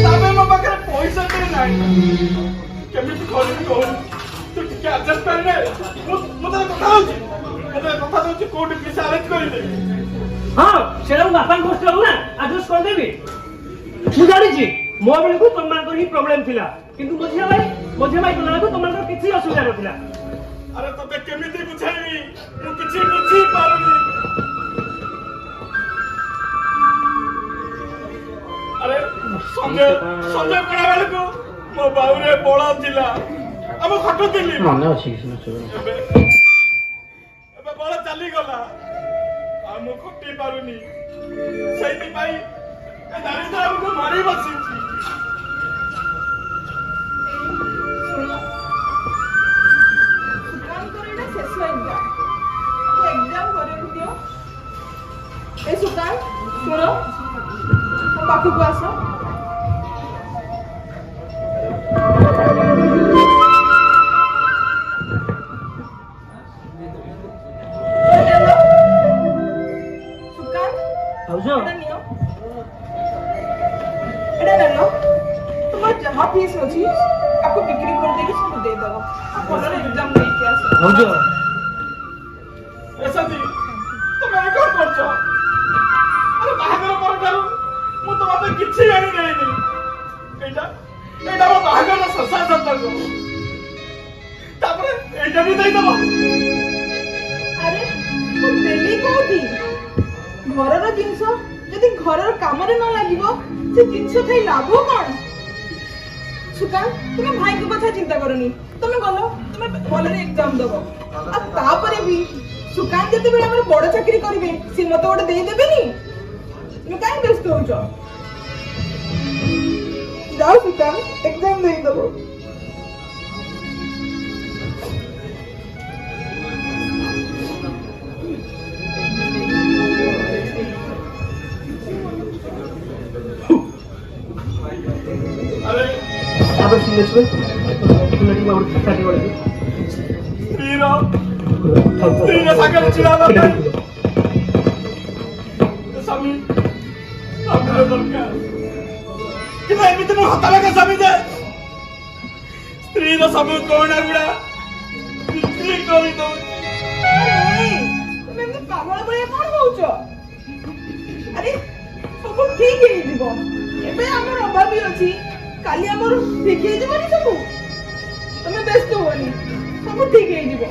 ତାପରେ ମୋ ପାଖରେ ପଇସା ବି ନାହିଁ କେମିତି କରିବି କହୁନି ତୁ ଟିକେ ଆଡଜଷ୍ଟ କରିନେ ମୁଁ ତତେ କଥା ହଉଛି କୋଉଠି ପିସା ଆରେଞ୍ଜ କରିଦେବି हां सेरा बापा कष्ट हो ना एडजस्ट कर देबी मु जानि छी मो बेले को तम मान ही प्रॉब्लम थिला किंतु मझिया भाई कला को तम मान किछि असुविधा नथिला अरे तते केମିତି बुझाइबी ମୁଁ କିଛି ବୁଝି ପାରୁନି अरे संजय पड़ा बेले को मो बाउरे बळ थिला हम खटो दिली माने अछि एबे बळ चली गला आ मु खटी पारुनी सेति भाई ए दारिद्र को मारी बसी छी काम करेना शेष एग्जाम एग्जाम करे दियो ए सुकान सुनो हम पाखु को आसो सुकान आउजो एटा नियो एटा ननो तुम्हार जहां फीस होची आपको बिक्री कर देके सब दे दो आप बोलो एग्जाम दे के आसो आउजो ऐसा दी तुम ए कोन करछो अरे बाहागर पर करू मु तो मते किछि जानि नै नी एटा मो बाहागर संसार संसार को तापर एटा भी दई दबो अरे तू देली कोठी घरर जिंस यदि घरर कामरे न लागिबो से जिंस थई लाभो कोन सुका तुमे भाई को कथा चिंता करनी तुमे गलो तुमे भलरे एग्जाम दबो आ तापरे भी सुकान जते बेला हमर बड़ चाकरी करबे से मते ओडे देई देबेनी तुमे काहे व्यस्त होजो जाओ सुकान एग्जाम देई दबो अरे अब सीरियस में लड़ी में और छाती वाली तीन सागर चिड़ा लगा स्वामी आपका दरकार कि मैं एमिति न हता लगा स्वामी दे स्त्री रो सब कोना गुडा बिक्री करी दो तुमे पागल बळे कोन होउछो अरे सब ठीक हे दिबो एबे हमर अभावी अछि काली हमर ठीक हे दिबो नि सब तुमे व्यस्त होनी सब ठीक हे दिबो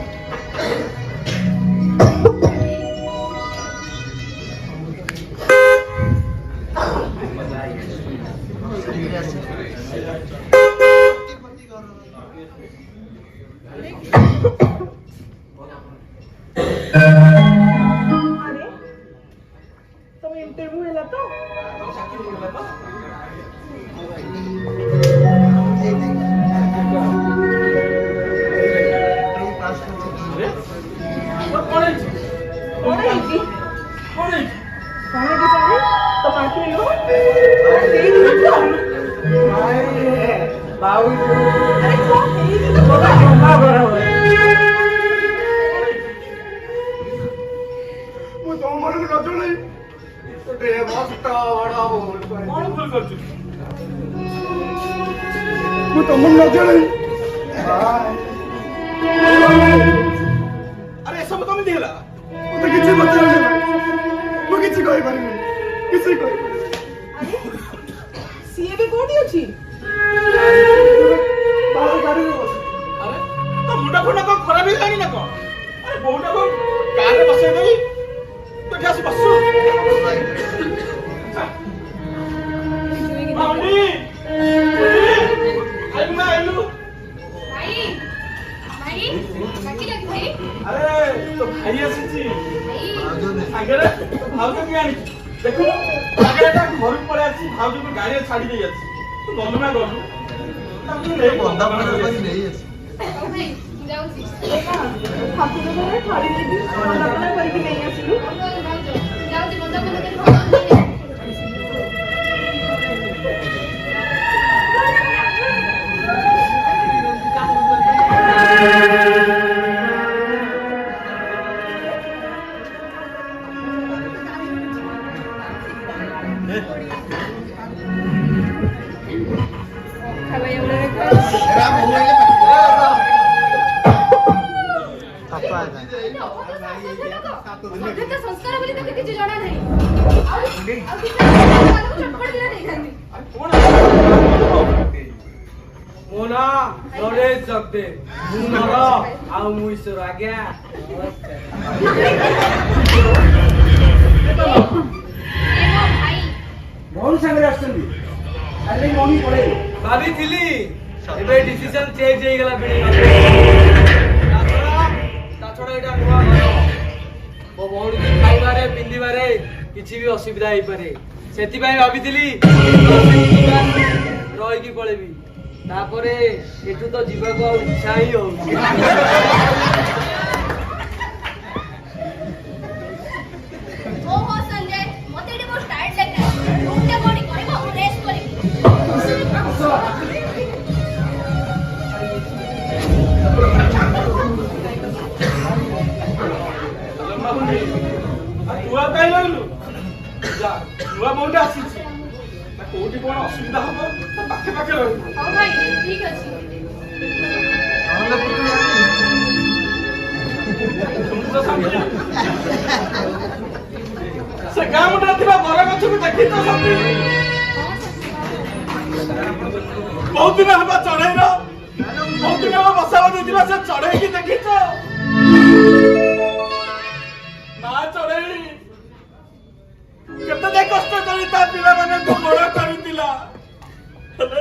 अरे तुम इंटरव्यू ହେଲା ତ କଣ ହେଇଛି ତ ମାଟି लो बाबू अरे कौन ହେଇଛି ତ क्षमा करो ମୁଁ ତମମାନଙ୍କୁ ନ ଜଣେଇ ଗୋଟେ ମସ୍ତ ବଡ ଭୁଲ କରିଛି। କଣ ଭୁଲ କରିଛୁ? ମୁଁ ତମକୁ ନ ଜଣେଇ ଆରେ ଏସବୁ କେମିତି ହେଲା? ମତେ କିଛି ପଚାରିଲେ ମୁଁ କିଛି କହିପାରିବିନି କିଛି କହିପାରିବିନି। अरे ସିଏ ଏବେ କୋଉଠି ଅଛି ବାହାର ଗାଡିରେ ବସି। ଆରେ ତୋ ମୁଣ୍ଡ ଫୁଣ୍ଡ କଣ ଖରାପ ହେଇଗଲାଣି ନା କଣ? ଆରେ ବୋଉଟାକୁ କାରରେ ବସେଇଦେବି ତୁ ଏଠି ଆସି ବସୁ। ମାଉଣ୍ଡି ଆଇଲୁ ନା ଆଇଲୁ। ଭାଇ ଭାଇ ଡାକିଲ କି ଭାଇ? ଆରେ ତୋ ଭାଇ ଆସିଛି ଭାଇ ସାଙ୍ଗରେ ତୋ ଭାଉଜ କିଏ ଆଣିଛି ଦେଖୁନୁ ସାଙ୍ଗରେ ତା ଘରକୁ ପଳେଇ ଆସିଛି ଭାଉଜକୁ ଗାଡିରେ ଛାଡି ଦେଇ ଆସିଛି। ତୁ ଗଲୁ ନା ଗଲୁ ତାକୁ ନେଇ ବନ୍ଦାପନା ଭାଇ ଯାଉଛି ଠାକୁର ଘରେ ଥାଳି ନେଇକି ବନ୍ଦାପନା କରିକି ନେଇ ଆସିଲୁ ଯାଉଛି ବନ୍ଦାପନା କରି ଭାଉଜ ସଭ୍ୟତା ସଂସ୍କାର ବୋଲି ତାକୁ କିଛି ଜଣା ନାହିଁ ଆଉ ଚଟପଟ ଦିନ ଦେଇଥାନ୍ତି ମୋ ନା ନରେଶ ଜଗଦେ ମୁଁ ନର ଆଉ ମୁଁ ଈଶ୍ୱର ଆଜ୍ଞା ଏ ମୋ ଭାଇ ଭଉଣୀ ସାଙ୍ଗରେ ଆସୁଛନ୍ତି ଆରେ ମମି ପଳେଇ ଭାବିଥିଲି ଏବେ ଡିସିସନ ଚେଞ୍ଜ ହେଇଗଲା ତା ଛଡା ଏଇଟା ନୂଆ ଘର ମୋ ଭଉଣୀ ଖାଇବାରେ ପିନ୍ଧିବାରେ କିଛି ବି ଅସୁବିଧା ହେଇପାରେ ସେଥିପାଇଁ ଭାବିଥିଲି ରହିକି ପଳେଇବି ତାପରେ ଏଠୁ ତ ଯିବାକୁ ଆଉ ଇଚ୍ଛା ହିଁ ହଉଛି ଓହୋ ସଞ୍ଜୟ ମତେ ଏଠି ବହୁତ ଟାୟାର୍ଡ ଲାଗିଲା ଗୋଟେ ବଡି କରିବ ଆଉ ରେଷ୍ଟ କରିବି ତୁଆ କାହିଁ ରହିଲୁ ଯା ନୂଆ ବୋଉଟା ଆସିଛି କୋଉଠି କଣ ଅସୁବିଧା ହବ ତା ପାଖେ ପାଖେ ରହିବୁ ହଉ ଭାଇ ଠିକ ଅଛି ସେ ଗାଁ ମୁଣ୍ଡରେ ଥିବା ବର ଗଛକୁ ଦେଖି ତ ଶାନ୍ତି ବହୁତ ଦିନ ହେବ ଚଢେଇର ବହୁତ ଦିନ ହେବ ବସାବଧି ଥିବା ସେ ଚଢେଇକି ଦେଖିଛ ନା ଚଢେଇ କେତେ ଯେ କଷ୍ଟ କରି ତା ପିଲାମାନଙ୍କୁ ବଡ କରିଥିଲା ହେଲେ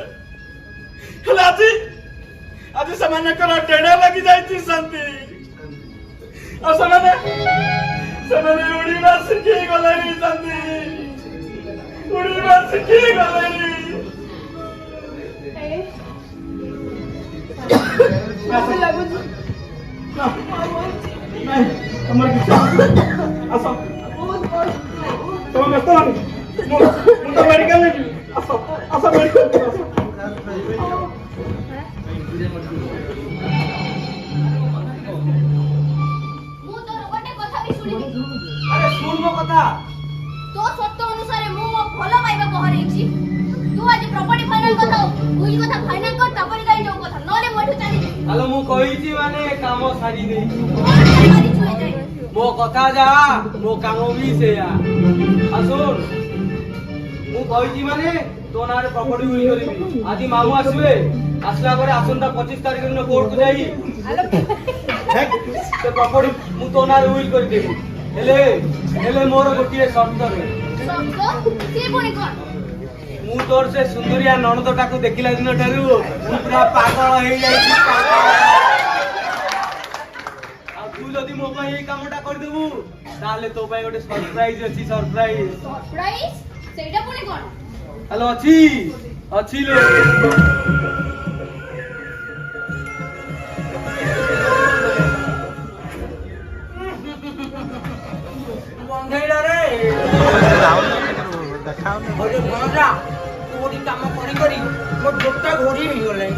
ଆଜି ସେମାନଙ୍କର ଡେଣା ଲାଗି ଯାଇଛି ଶାନ୍ତି ଆଉ ସେମାନେ ଉଡିବା ଶିଖି ଗଲେଣି ଶାନ୍ତି ଉଡିବା ଶିଖି ଗଲେଣି ମତେ ଲାଗୁଛି ତମର କିଛି ଆସ ତମେ ବ୍ୟସ୍ତ ହନି ମୁଁ ତ ମେଡିକାଲ ନେଇଯିବି ଆସ ମେଡିକାଲ ଆସ ମୁଁ ତୋର ଗୋଟେ କଥା ବି ଶୁଣିବି ଆରେ ଶୁଣ ମୋ କଥା ତୋ ସତ୍ୟ ଅନୁସାରେ ମୁଁ ମୋ ଭଲ ପାଇବାକୁ ହରେଇଛି ତୁ ଆଜି ପ୍ରପର୍ଟି ଫାଇନାଲ କଥା ଭୁଲ କଥା ଫାଇନାଲ କର ତାପରେ ଗାଇ ଯାଉ କଥା ନହେଲେ ମୁଁ ଏଠୁ ଚାଲିଯିବି ଆଲୋ ମୁଁ କହିଛି ମାନେ କାମ ସାରି ଦେଇଛି ମାରିଛୁ ଏ ଯାଇ ମୋ କଥା ଯାହା ମୋ କାମ ବି ସେଇଆ ଆଉ ଶୁଣ ମୁଁ କହିଛି ମାନେ ତୋ ନାଁରେ ପ୍ରପର୍ଟି ଉଇଲ୍ କରିବି ଆଜି ମାମୁଁ ଆସିବେ ଆସିଲା ପରେ ଆସନ୍ତା 25 ତାରିଖ ଦିନ କୋର୍ଟକୁ ଯାଇ ସେ ପ୍ରପର୍ଟି ମୁଁ ତୋ ନାଁରେ ଉଇଲ୍ କରିଦେବି ହେଲେ ମୋର ଗୋଟିଏ ସର୍ତ୍ତରେ ଶବ୍ଦ ସିଏ ପୁଣି କଣ ମୁଁ ତୋର ସେ ସୁନ୍ଦରିଆ ନଣନ୍ଦଟାକୁ ଦେଖିଲା ଦିନ ଠାରୁ ମୁଁ ପୁରା ପାଗଳ ହେଇଯାଇଛି। ଆଉ ତୁ ଯଦି ମୋ ପାଇଁ ଏଇ କାମଟା କରିଦେବୁ ତାହେଲେ ତୋ ପାଇଁ ଗୋଟେ ସରପ୍ରାଇଜ ଅଛି। Surprise surprise? ସେଇଟା ପୁଣି କଣ? ହ୍ୟାଲୋ ଅଛି ଅଛି ଲୋ। କାମ କରି କରି ମୋ ଜୋତା ଘୋରି ହେଇଗଲାଣି।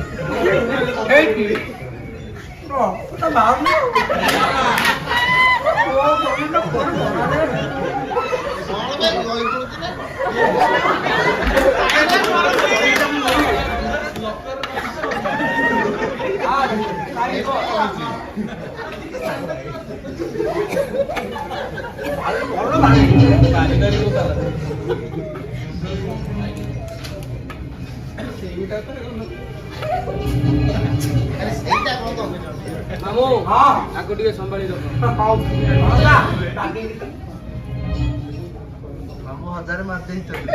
ମାମୁ ଆକୁ ଟିକେ ସମ୍ଭାଳି ଦବ। ମାମୁ 1000 ମାରି ଦେଇଛନ୍ତି।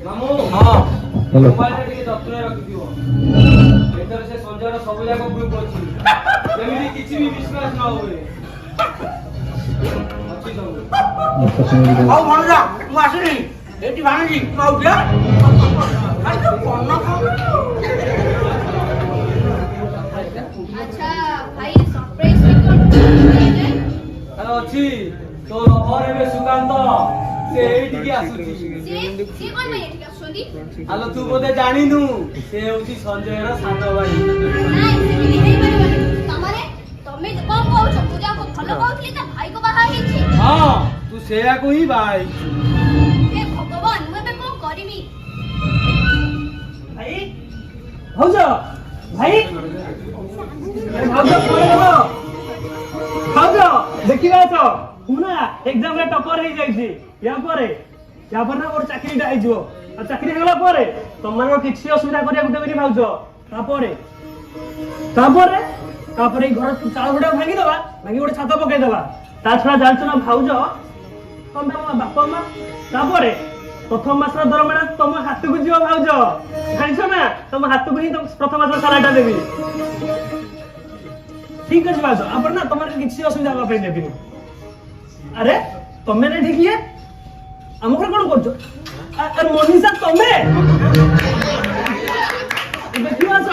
ମାମୁ ମୋବାଇଲଟା ଟିକେ ଯତ୍ନରେ ରଖିଥିବ। ଏଥର ସେ ସଞ୍ଜୟର ସବୁ ଯାକ ଗ୍ରୁପ ଅଛି, ଯେମିତି କିଛି ବି ବିଶ୍ୱାସ ନ ହୁଏ। ଅଛି ସବୁ। ହଉ ଭଣଜା ମୁଁ ଆସିଲି। ଏଠି ଭାଣିଜି ମାଉଟିଆ ଆଚ୍ଛା ଭାଇ ସରପ୍ରାଇଜ ତାର ଅଛି ତୋ ଲଭର ଏବେ ସୁକାନ୍ତ, ସେ ଏଇଠିକି ଆସୁଛି। ସିଏ କଣ ପାଇଁ ଏଠିକି ଆସୁଛନ୍ତି? ଆଲୋ ତୁ ବୋଧେ ଜାଣିନୁ, ସେ ହଉଛି ସଞ୍ଜୟର ସାନ ଭାଇ। ନାଇଁ ସେମିତି ହେଇପାରିବନି। ତମେ କଣ କହୁଛ? ମୁଁ ଯାହାକୁ ଭଲ କହୁଥିଲି ତା ଭାଇକୁ ବାହା ହେଇଛି। ହଁ ତୁ ସେଇଆକୁ ହିଁ ବାହା ହେଇଛୁ। ହେ ଭଗବାନ, ମୁଁ ଏବେ କଣ କରିବି? ଭାଇ ଭାଉଜ ଭାଇ ଭାଉଜ ଦେଖିବା ଆସ। ମୁଁ ନା ଏକ୍ଜାମରେ ଟପର ହେଇଯାଇଛି। ୟା ପରେ ନା ମୋର ଚାକିରିଟା ହେଇଯିବ। ଆଉ ଚାକିରି ହେଇଗଲା ପରେ ତମମାନଙ୍କ କିଛି ଅସୁବିଧା କରିବାକୁ ଦେବେନି ଭାଉଜ। ତାପରେ ଏଇ ଘର ଚାଳ ଗୁଡାକୁ ଭାଙ୍ଗିଦବା, ଭାଙ୍ଗି ଗୋଟେ ଛାତ ପକେଇଦବା। ତା ଛଡା ଜାଣିଛ ନା ଭାଉଜ, ତମେ ଆମ ବାପା ମା। ତାପରେ ପ୍ରଥମ ମାସର ଦରମାଟା ତମ ହାତକୁ ଯିବ ଭାଉଜ। ଜାଣିଛ ନା, ତମ ହାତକୁ ହିଁ ପ୍ରଥମ ମାସର ସାଲାଟା ଦେବି। ଠିକ ଅଛି ଭାଉଜ, ଆପଣ ନା ତମର କିଛି ଅସୁବିଧା ହବା ପାଇଁ ଦେବିନି। ଆରେ ତମେ ନା ଠିକ ଇଏ ଆମ ଘରେ କଣ କରୁଛ? ଆରେ ମନୀଷା ତମେ ଦେଖିବ ଆସ।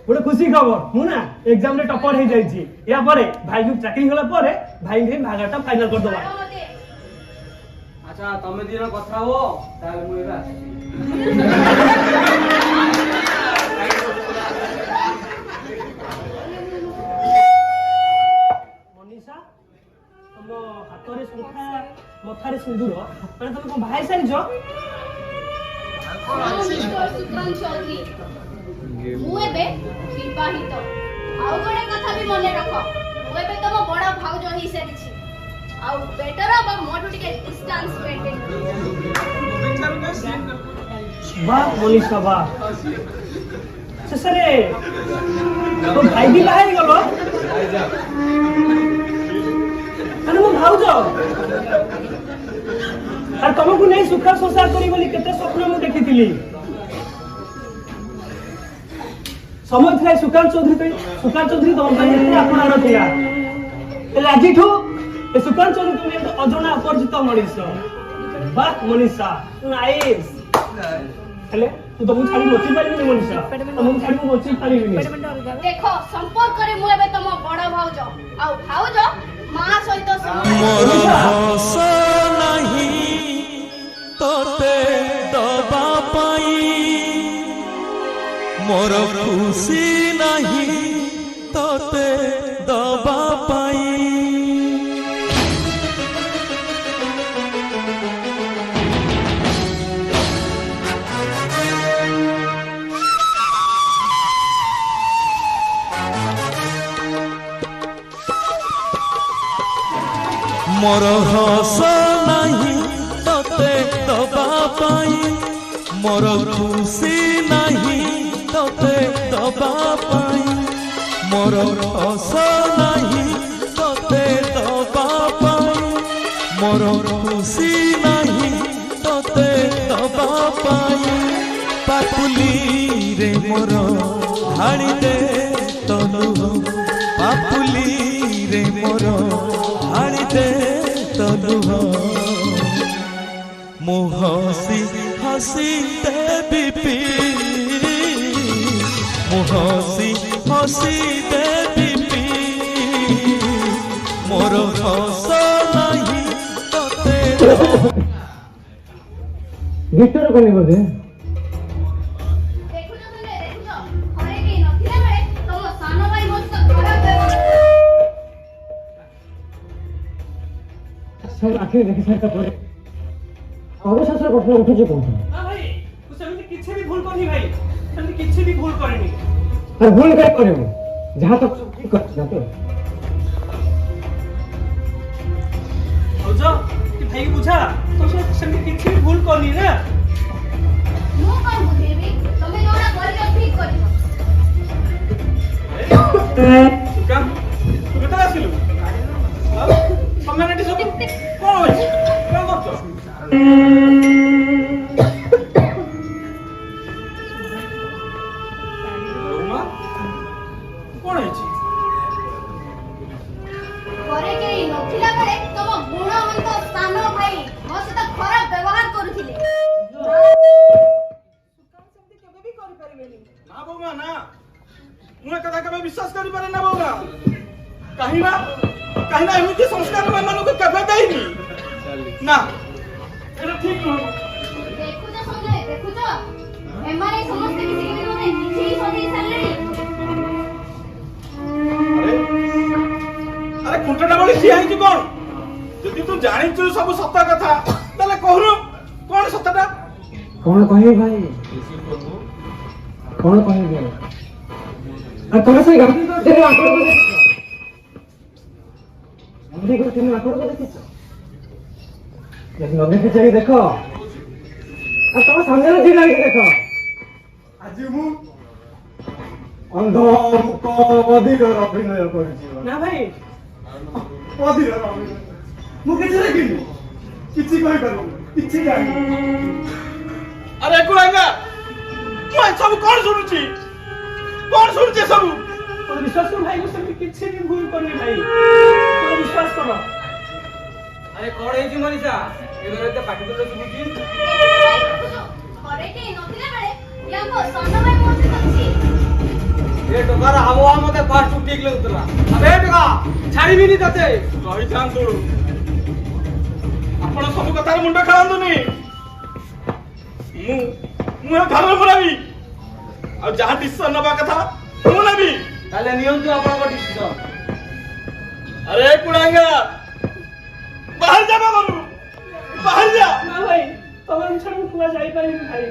ଗୋଟେ ଖୁସି ଖବର, ମୁଁ ନା ଏକ୍ଜାମରେ ଟପର ହେଇଯାଇଛି। ୟା ପରେ ଭାଇକୁ ଚାକିରି ହେଲା ପରେ ଭାଇଙ୍କୁ ଭାଗଟା ଫାଇନାଲ କରିଦବା। ଆଚ୍ଛା ତମେ ଦି ଜଣ କଥା ହୁଅ, ତାହେଲେ ମୁଁ ଏବେ ଆସୁଛି। ମନୀଷା, ତମ ହାତରେ ଶଙ୍ଖା, ମଥାରେ ସିନ୍ଦୁର, ମାନେ ତମେ କଣ ବାହା ହେଇସାରିଛ? ମୁଁ ଏବେ ବିବାହିତ। ଆଉ ଗୋଟେ କଥା ବି ମନେ ରଖ, ମୁଁ ଏବେ ତମ ବଡ ଭାଉଜ ହେଇସାରିଛି। ଆଉ ବେଟର ହବ ମୋଠୁ ଟିକେ ଡିଷ୍ଟାନ୍ସ ମେଣ୍ଟେନ କର। ବାଃ ମନୀଷା ବାଃ। ଶେଷରେ ତୋ ଭାଇ ବି ବାହା ହେଇଗଲ? ଆରେ ମୋ ଭାଉଜ, ଆରେ ତମକୁ ନେଇ ସୁଖ ସଂସାର କରି ବୋଲି କେତେ ସ୍ୱପ୍ନ ମୁଁ ଦେଖିଥିଲି। ସମୟ ଥିଲା ସୁକାନ୍ତ ଚୌଧୁରୀ ତମ ପାଇଁ ଏତେ ଆପଣାର ଥିଲା। ହେଲେ ଆଜିଠୁ ଏ ସୁକାନ୍ତ ଚୌଧୁରୀ ତୁମେ ଏକ ଅଜଣା ଅପରିଚିତ ମଣିଷ। ବାଃ ମନୀଷା, ନାଇସ୍। ହେଲେ ତୁ ତମକୁ ଛାଡି ବଞ୍ଚି ପାରିବିନି ମନୀଷା, ତମକୁ ଛାଡି ମୁଁ ବଞ୍ଚି ପାରିବିନି। ଦେଖ, ସମ୍ପର୍କରେ ମୁଁ ଏବେ ତମ ବଡ ଭାଉଜ, ଆଉ ଭାଉଜ ମା ସହିତ ତୋତେ ଦବା ପାଇଁ, ମୋର ଖୁସି ନାହିଁ ତୋତେ ଦବା ପାଇଁ। ମୋର ହସ ନାହିଁ ତୋତେ ଦବା ପାଇଁ, ମୋର ଖୁସି ନାହିଁ ତୋତେ ଦବା ପାଇଁ, ମୋର ହସ ନାହିଁ ତୋତେ ଦବା मोर खुशी नहीं तोते दबा पाई पापुली रे मोर ढाड़ी दे तलु पापुली रे मोर ढाड़ी दे तलु मु हसी हसी देवी पी मु हसी हसी देवी पी मोर हस नहीं तोते ଗୀତର କଲି ବୋଧେ ଦେଖୁଛ ତୁମେ ଦେଖୁଛ ଘରେ କେହି ନଥିଲା ବେଳେ ତମ ସାନ ଭାଇ ମୋ ସହିତ ଖରାପ ବ୍ୟବହାର ସବୁ ଆଖିରେ ଦେଖି ସାରିଲା ପରେ ଅବିଶ୍ୱାସର ପ୍ରଶ୍ନ ଉଠୁଛି କୋଉଠି ନା ଭାଇ ତୁ ସେମିତି କିଛି ବି ଭୁଲ କରିନି ଭାଇ ସେମିତି କିଛି ବି ଭୁଲ କରିନି ଆରେ ଭୁଲ କାହିଁ କରିବୁ ଯାହା ତ ଠିକ କରିଛି ନା ତ ବୁଝ କି ଭାଇ ବୁଝା ତ ସେମିତି କିଛି ବି ଭୁଲ କରିନି ନା ମୁଁ କଣ ବୁଝେଇବି ତମେ ଯୋଉଟା କରିଛ ଠିକ କରିଛ ସୁକାନ୍ତ ତୁ କେତେବେଳେ ଆସିଲୁ ତମେ ଏଠି ସବୁ କଣ ହେଇଛି କଣ କରୁଛ କଣ ହେଇଛି ଘରେ କେହି ନଥିଲା ବେଳେ ତମ ଗୁଣବନ୍ତ ସାନ ଭାଇ ମୋ ସହିତ ଖରାପ ବ୍ୟବହାର କରୁଥିଲେ ସେମିତି କେବେ ବି କରିପାରିବେନି ନା ବଉମା ନା ମୁଁ ଏକଥା କେବେ ବିଶ୍ୱାସ କରିପାରେ ନା ବଉମା କାହିଁକି ନା ଏମିତି ସଂସ୍କାର ମାନଙ୍କୁ କେବେ ଦେଇନି ନା ଏଟା ଠିକ ନୁହଁ ଦେଖୁଛ ସଞ୍ଜୟ ଦେଖୁଛ ଏମାନେ ସମସ୍ତେ ମିଶିକି ମୋତେ କିଛି ସଜେଇ ସାରିଲେଣି ଆରେ ଖୁଣ୍ଟଟା ବଳି ଠିଆ ହେଇଛି କଣ ଯଦି ତୁ ଜାଣିଛୁ ସବୁ ସତ କଥା ତାହେଲେ କହୁନୁ କଣ ସତଟା କଣ କହିବି ଭାଇ କଣ କହିବି ଆଉ ତମେ ସେଇ ଗାନ୍ଧୀ କରୁଥିଲେ ଆଙ୍କରକୁ ଦେଖିଛ ଗାନ୍ଧୀ କରୁଥିଲେ ଆଙ୍କରକୁ ଦେଖିଛ ଯଦି ନ ଦେଖିଛ କି ଦେଖ ଆଉ ତମ ସାମ୍ନାରେ ଯିଏ ଲାଗିକି ଦେଖ ଆଜି ମୁଁ ଅନ୍ଧ ମୁକ ଅଧୀରର ଅଭିନୟ କରିଛି ନା ଭାଇ ଅଧୀରର ଅଭିନୟ ମୁଁ କିଛି ଦେଖିନି କିଛି କହିପାରିବିନି କିଛି ଜାଣିନି ଆରେ କୁଳାଙ୍ଗା ମୁଁ ଏସବୁ କଣ ଶୁଣୁଛି ସବୁ ବିଶ୍ୱାସ କର ଭାଇ ମୁଁ ସେମିତି କିଛି ବି ଭୁଲ କରିନି ଭାଇ ବିଶ୍ୱାସ କର ଆରେ କଣ ହେଇଛି ମନୀଷା ଏଗୁରା ଏତେ ପାଟି ତୁଣ୍ଡ ଶୁଭୁଛି ଘରେ କେହି ନଥିଲା ବେଳେ ୟାଙ୍କ ସାନ ଭାଇ ମୋ ସହିତ ଅଛି ଏ ଟଙ୍କାର ହାୱା ମତେ ଫାଷ୍ଟ ଠିକ ଲାଗୁଥିଲା ଆବେ ଟଙ୍କା ଛାଡ଼ିବିନି ତତେ ରହିଥାନ୍ତୁ ଆପଣ ସବୁ କଥାରେ ମୁଣ୍ଡ ଖେଳନ୍ତୁନି ମୁଁ ଏ ଘରର ମୁରବି ଆଉ ଯାହା ଡିସିସନ ନବା କଥା ମୁଁ ନେବି ତାହେଲେ ନିଅନ୍ତୁ ଆପଣଙ୍କ ଡିସିସନ ଆରେ କୁଳାଙ୍ଗା ବାହାରି ଯା ବାବାରୁ ବାହାରି ଯା ନା ଭାଇ ତମେ ଛାଡୁ କୁଆ ଯାଇପାରିବି ଭାଇ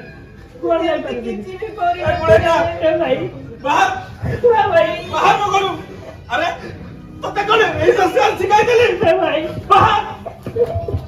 କୁଆଡେ ଯାଇପାରିବି କିଛି ବି ଏ କୁଳାଙ୍ଗା ଏ ଭାଇ ବାହାର କୁଆ ଭାଇ ବାହାର ମୋ ଘରୁ ଆରେ ତତେ କଣ ଏଇ ସଂସ୍କାର ଶିଖାଇଥିଲି ଏ ଭାଇ ବାହାର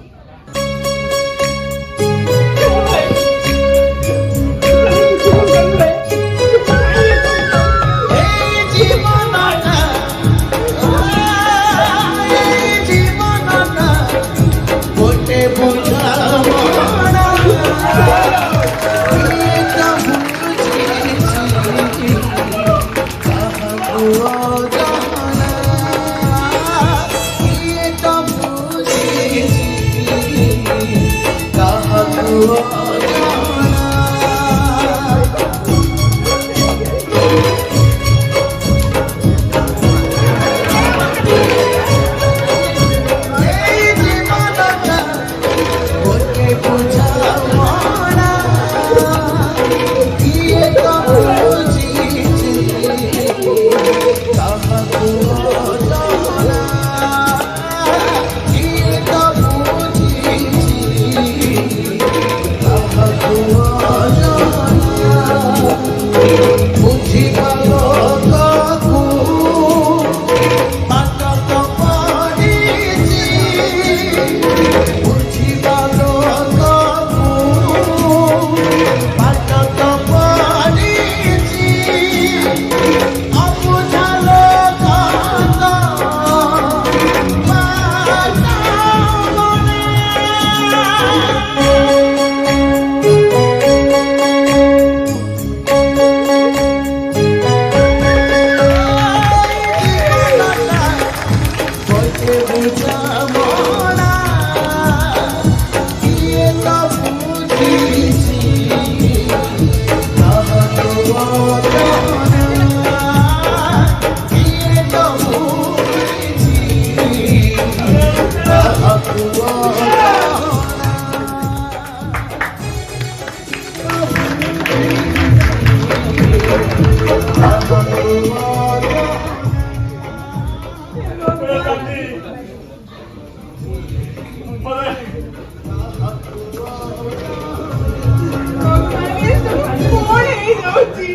Oh, କଣ ହେଇଯାଉଛି?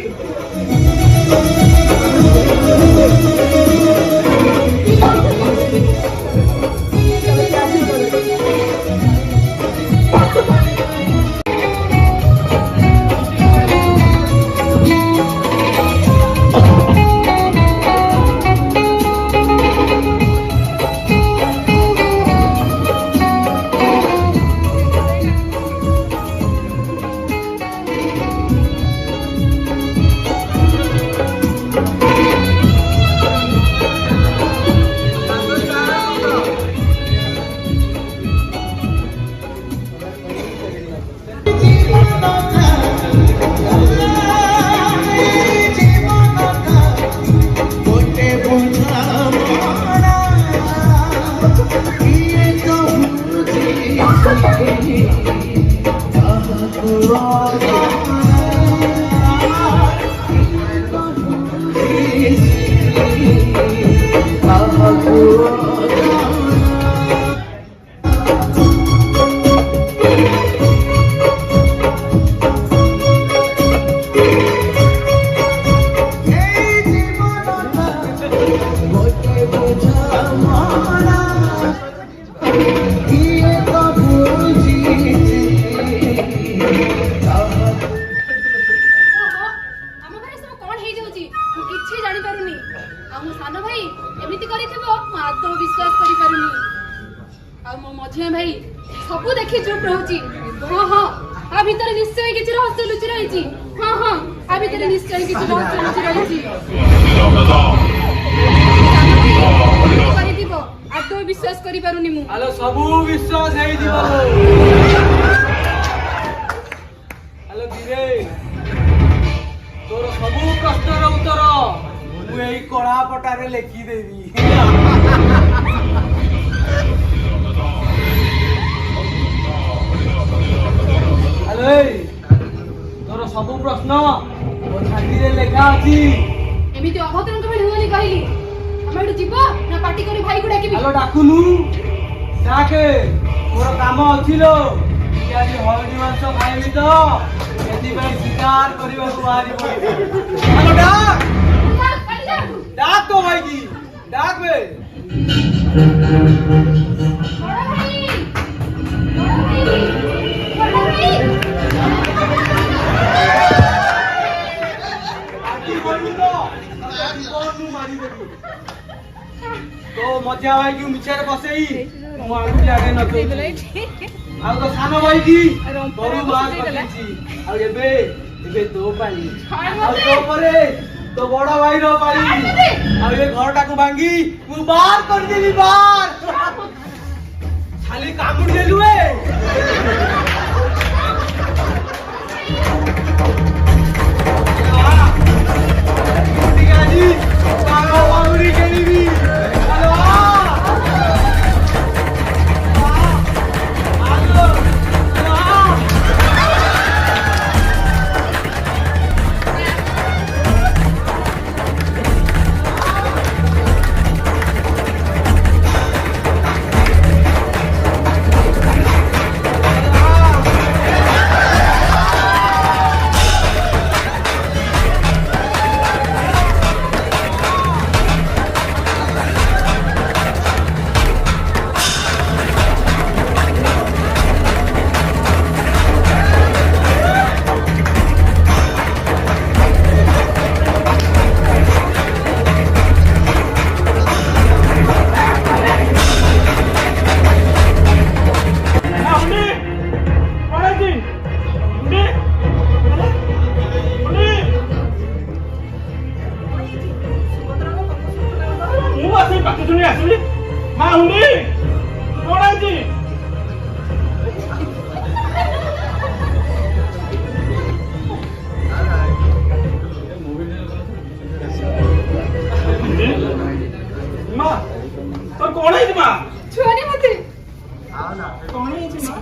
କଣ ହେଇଛି ମା?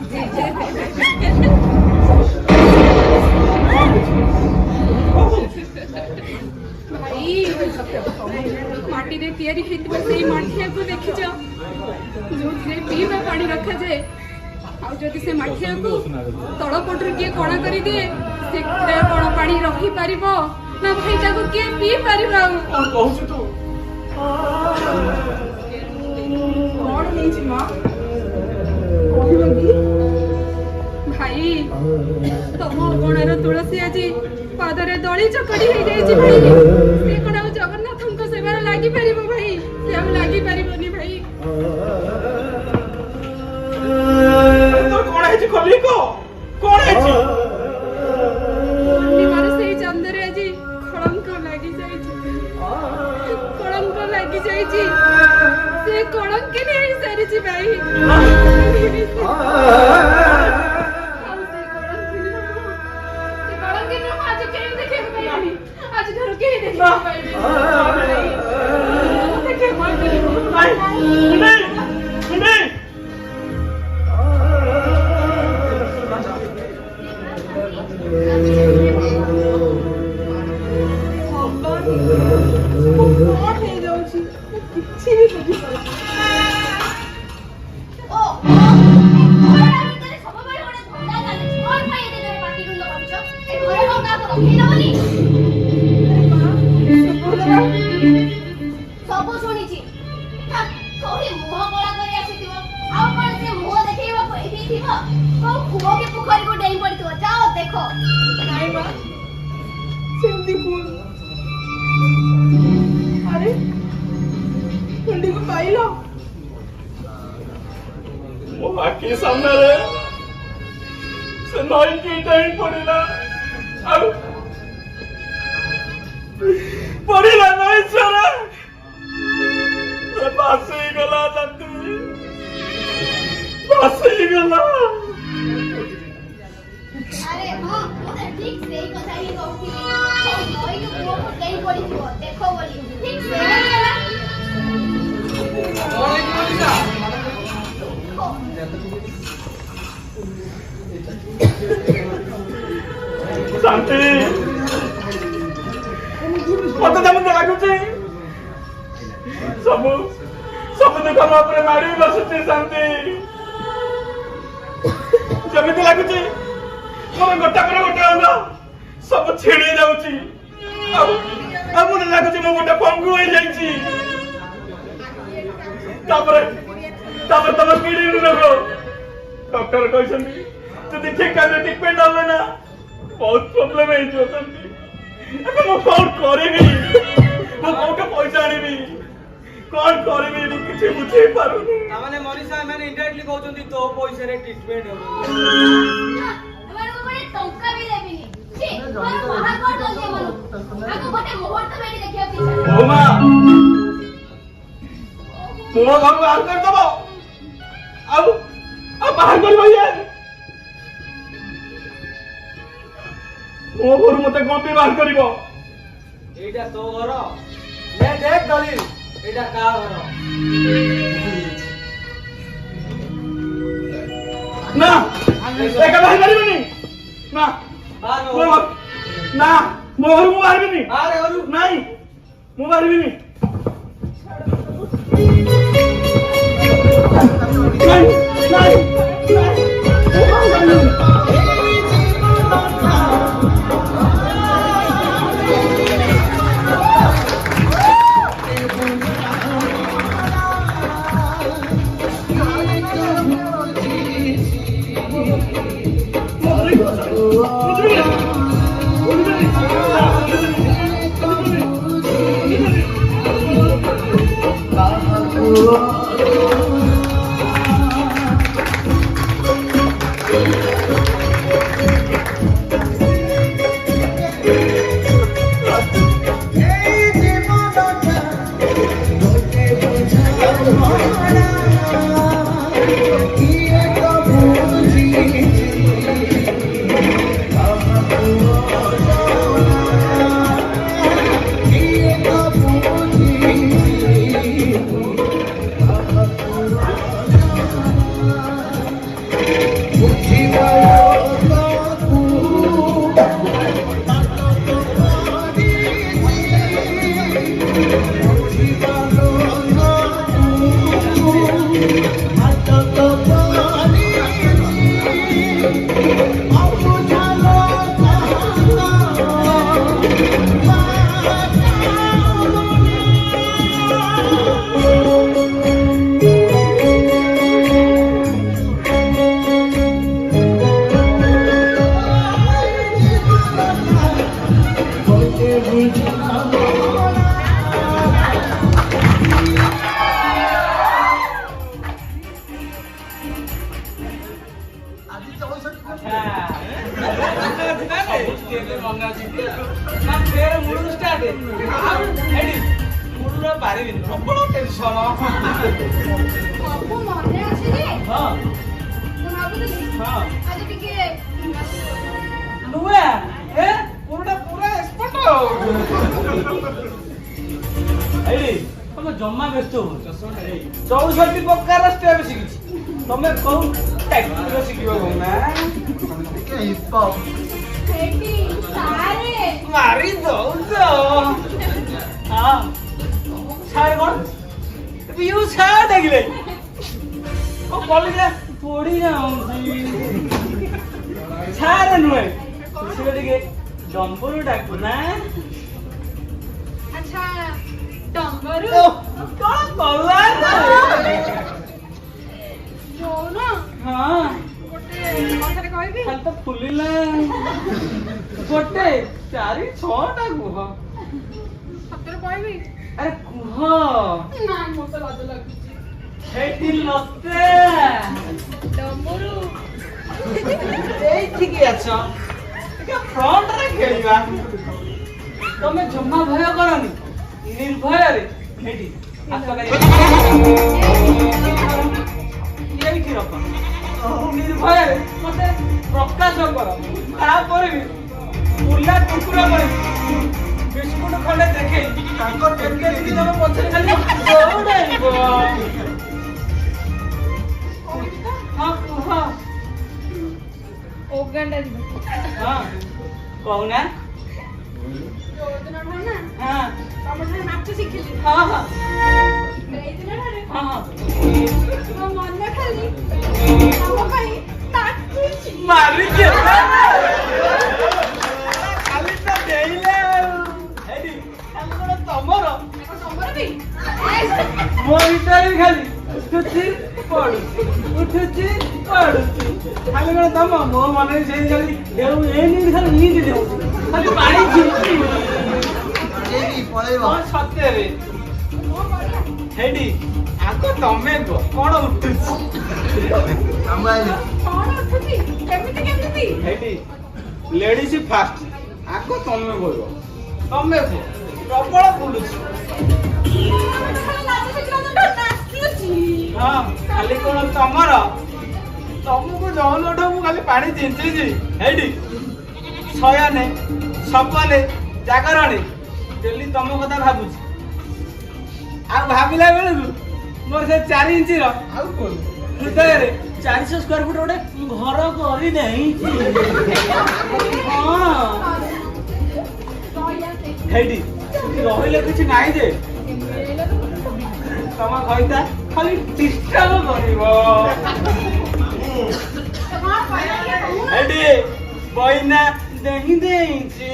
ଭାଇ ମାଟିରେ ତିଆରି ହେଇଥିବା ସେଇ ମାଠିଆକୁ ଦେଖିଛ ଯୋଉଥିରେ ପିଇବା ପାଣି ରଖାଯାଏ। ଆଉ ଯଦି ସେ ମାଠିଆକୁ ତଳ ପଟରୁ କିଏ କଣା କରିଦିଏ ସେଥିରେ କଣ ପାଣି ରହିପାରିବ ନା ଭାଇ ତାକୁ କିଏ ପିଇ ପାରିବ? ଆଉ କଣ କହୁଛୁ ତୁ? କଣ ହେଇଛି ମା? କହିବ କି? ଭାଇ ତମ ଅଗଣାର ତୁଳସୀ ଆଜି ପାଦରେ ଦଳି ଚକଟି ହେଇଯାଇଛି ଭାଇ। ସେ କଣ ଆଉ ଜଗନ୍ନାଥଙ୍କ ସେବାରେ ଲାଗିପାରିବ ଭାଇ? ସେ ଆଉ ଲାଗିପାରିବନି ଭାଇ। ତୋର କଣ ହେଇଛି ଖୋଲି କହ, କଣ ହେଇଛି? ପୂର୍ଣ୍ଣିମାର ସେଇ ଚାନ୍ଦରେ ଆଜି କଳଙ୍କ ଲାଗିଯାଇଛି। କଳଙ୍କ ଲାଗିଯାଇଛି। ସେ କଳଙ୍କିନୀ ହେଇସାରିଛି ଭାଇ। କଣ ହେଇଯାଉଛି କିଛି ବି ବୁଝିପାରୁନି। ସବୁ ଶୁଣିଛି। କୋଉଠି ମୁହଁ କଳା କରି ଆସିଥିବ, ଆଉ କଣ ସେ ମୁହଁ ଦେଖେଇବାକୁ ଏଇଠି ଥିବ? କୋଉ କୂଅ କି ପୋଖରୀକୁ ଡେଇଁ ପଡିଥିବ। ଯାଅ ଦେଖ। ନାଇଁ ମା, ସେମିତି କୁହନି। ଆରେ ଖୁଣ୍ଡିକୁ ପାଇଲ? ମୋ ଆଖି ସାମ୍ନାରେ ସେ ନଈକି ଡେଇଁ ପଡିଲା। ଆଉ ପଡିଲା ନଈ ଛଡା ଭାସି ଗଲା। ଜାତି ଭାସି ଗଲା। ଆରେ ହଁ, ମୁଁ ତ ଠିକ ସେଇ କଥା ହିଁ କହୁଥିଲି। ନଈକୁ କୂଅକୁ ଡେଇଁ ପଡିଥିବ ଦେଖ ବୋଲି। ଠିକ ସେଇଆ ହେଲା। ଶାନ୍ତି ମତେ ଯେମିତି ଲାଗୁଛି ସବୁ ଦୁଃଖ ମୋ ଉପରେ ମାଡ଼ି ବସୁଛି। ଶାନ୍ତି ଯେମିତି ଲାଗୁଛି ମୋର ଗୋଟା ପରେ ଗୋଟେ ଅଙ୍ଗ ସବୁ ଛିଡି ଯାଉଛି। ଆଉ ମତେ ଲାଗୁଛି ମୁଁ ଗୋଟେ ପଙ୍ଗୁ ହେଇଯାଇଛି। ତାପରେ ତମ କିଡନୀ ରୋଗ ଡକ୍ଟର କହିଛନ୍ତି ଯଦି ଠିକ ଟାଇମରେ ଟ୍ରିଟମେଣ୍ଟ ହବ ନା ବହୁତ ପ୍ରୋବ୍ଲେମ ହେଇଯିବ। ଶାନ୍ତି ଏବେ ମୁଁ କଣ କରିବି? ମୁଁ କୋଉଠୁ ପଇସା ଆଣିବି? କଣ କରିବି? ମୁଁ କିଛି ବୁଝେଇ ପାରୁନି। ତାମାନେ ମନୀଷା ଏମାନେ ଇନଡାଇରେକ୍ଟଲି କହୁଛନ୍ତି ତୋ ପଇସାରେ ଟ୍ରିଟମେଣ୍ଟ ହବ। ଏମାନଙ୍କୁ ଗୋଟେ ଟଙ୍କା ବି ଦେବିନି। ଛି, ମୋର ବାହାର କରିଦିଅନ୍ତି ଏମାନଙ୍କୁ। ଆକୁ ଗୋଟେ ମୁହୂର୍ତ୍ତ ବେଠି ଦେଖିବାକୁ ଇଚ୍ଛା ନାହିଁ। ହଉ ମା, ମୋ ଘରୁ ବାହାର କରିଦବ। ଆଉ ବାହାର କରିବ ଇଏ? ମୋ ଘରୁ ମତେ କଣ ପାଇଁ ବାହାର କରିବ? ଏଇଟା ତୋ ଘର? ନେ ଦେଖ ଦଲିଲ, ଏଇଟା କାହା ଘର? ନା ଏକା ବାହାରି ପାରିବନି। ନା ମୋ ଘରୁ ମୁଁ ବାହାରିବିନି। ନାଇଁ ମୁଁ ବାହାରିବିନି। ନାଇଁ ଆଜି 64 ଆଚ୍ଛା ମନେ ଅଛି ନା ଫେର ମୁଳୁରୁ ଷ୍ଟାର୍ଟ ଆଉ ଏଠି ମୁଳୁରୁ ପାରିବିନି ପ୍ରବଳ ଟେନସନ ସବୁ ମନେ ଅଛି ଯେ ହଁ ମୁଁ ଭାବୁଥିଲି ହଁ ଆଜି ଟିକେ ନୁଆ ଏ ପୁରା ପୁରା ଏକ୍ସପର୍ଟ ଏଇଠି ତମେ ଜମା ବ୍ୟସ୍ତ ହୁଅ 64 ପ୍ରକାର ଷ୍ଟେପ ଶିଖିଛି ତମେ କୋଉ ଟାଇପର ଶିଖିବ କହୁନା ଟିକେ ହିପ୍ ହପ୍ ସେଇଠି ସାରେ ମାରି ଦଉଛ ହଁ ସାର୍ କଣ ପିଉ ସାର୍ ଦେଖିଲେ ଓ କଲେଜ ପଢି ଯାଉଛି ସାର୍ ନୁହେଁ ଖୁସିରେ ଟିକେ ଡମ୍ବରୁ ଡାକୁ ନା ଆଚ୍ଛା ଡମ୍ବରୁ କଣ କଲା ଯୌନ ହଁ ଗୋଟେ କଥାରେ କହିବି ଖାଲି ତ ଫୁଲିଲା ଗୋଟେ 4-6ଟା କୁହ ସତରେ କହିବି ଆରେ କୁହ ନାଇଁ ମତେ ଲାଜ ଲାଗୁଛି ସେଇଠି ଲତେ ଡମ୍ବରୁ ଏଇଠିକି ଆଛ ଟିକେ ଫ୍ରଣ୍ଟରେ ଖେଳିବା ତମେ ଜମା ଭୟ କରନି ନିର୍ଭୟରେ ଏଇଠି ଏଇଠି ରଖ ନିର୍ଭୟରେ ମତେ ପ୍ରକାଶ କର ତାପରେ ବି ବୁଲା କୁକୁର କରି ବିସ୍କୁଟ ଖଣ୍ଡେ ଦେଖେଇ ତାଙ୍କ କେତେ ତମ ପଛରେ ଖାଲି ଦୌଡାଇବ ହଁ କୁହ ଓଗାଣ୍ଡା ଯିବ ହଁ କହୁନା ଯୋଉଦିନ ଠାରୁ ନା ହଁ ତମ ଠାରୁ ନାଚ ଶିଖିଲି ହଁ ହଁ ସେଇଦିନ ଠାରୁ ହଁ ହଁ ମୋ ମନ ଖାଲି ତମ ପାଇଁ ନାଚୁଛି ମାରିକି ଖାଲି ତ ଦେଇଲେ ଆଉ ଏଇଠି ଖାଲି କଣ ତମର ତମର ବି ମୋ ଭିତରେ ବି ଖାଲି ଉଠୁଛି ପଡୁଛି ଉଠୁଛି ପଡୁଛି ଖାଲି କଣ ତମ ମୋ ମନରେ ସେଇ ଖାଲି ଦେଉ ଏମିତି ଖାଲି ନିତି ଦେଉଛି ଖାଲି ପାଣି ଝିଞ୍ଚି ଏଇକି ପଳେଇବ କଣ ସତ୍ୟରେ ହେଇଟି ଆଗ ତମେ କୁହ କଣ ଉଠୁଛି ସାମ୍ବାଇଲି କଣ ଉଠୁଛି କେମିତି ହେଇଟି ଲେଡିଜ ଫାଷ୍ଟ ଆଗ ତମେ କହିବ ତମେ କୁହ ପ୍ରବଳ ବୁଲୁଛି ହଁ ଖାଲି କଣ ତମର ତମକୁ ଜଉନଠୁ ମୁଁ ଖାଲି ପାଣି ଚିଞ୍ଚିଛି ହେଇଟି ଶୟନେ ସପନେ ଜାଗରଣେ ଡେଲି ତମ କଥା ଭାବୁଛି ଆଉ ଭାବିଲା ବେଳକୁ ମୋର ସେ 4 ଇଞ୍ଚର ଆଉ କଣ ହୃଦୟରେ 400 ସ୍କୋୟାର ଫୁଟ ଗୋଟେ ଘର କରିଦେଇ ହଁ ହେଇଟି ରହିଲେ କିଛି ନାହିଁ ଯେ ତମ କଇତା ଖାଲି ଡିଷ୍ଟର୍ବ କରିବ ଏଠି ବଇନା ଦେହି ଦେଇଛି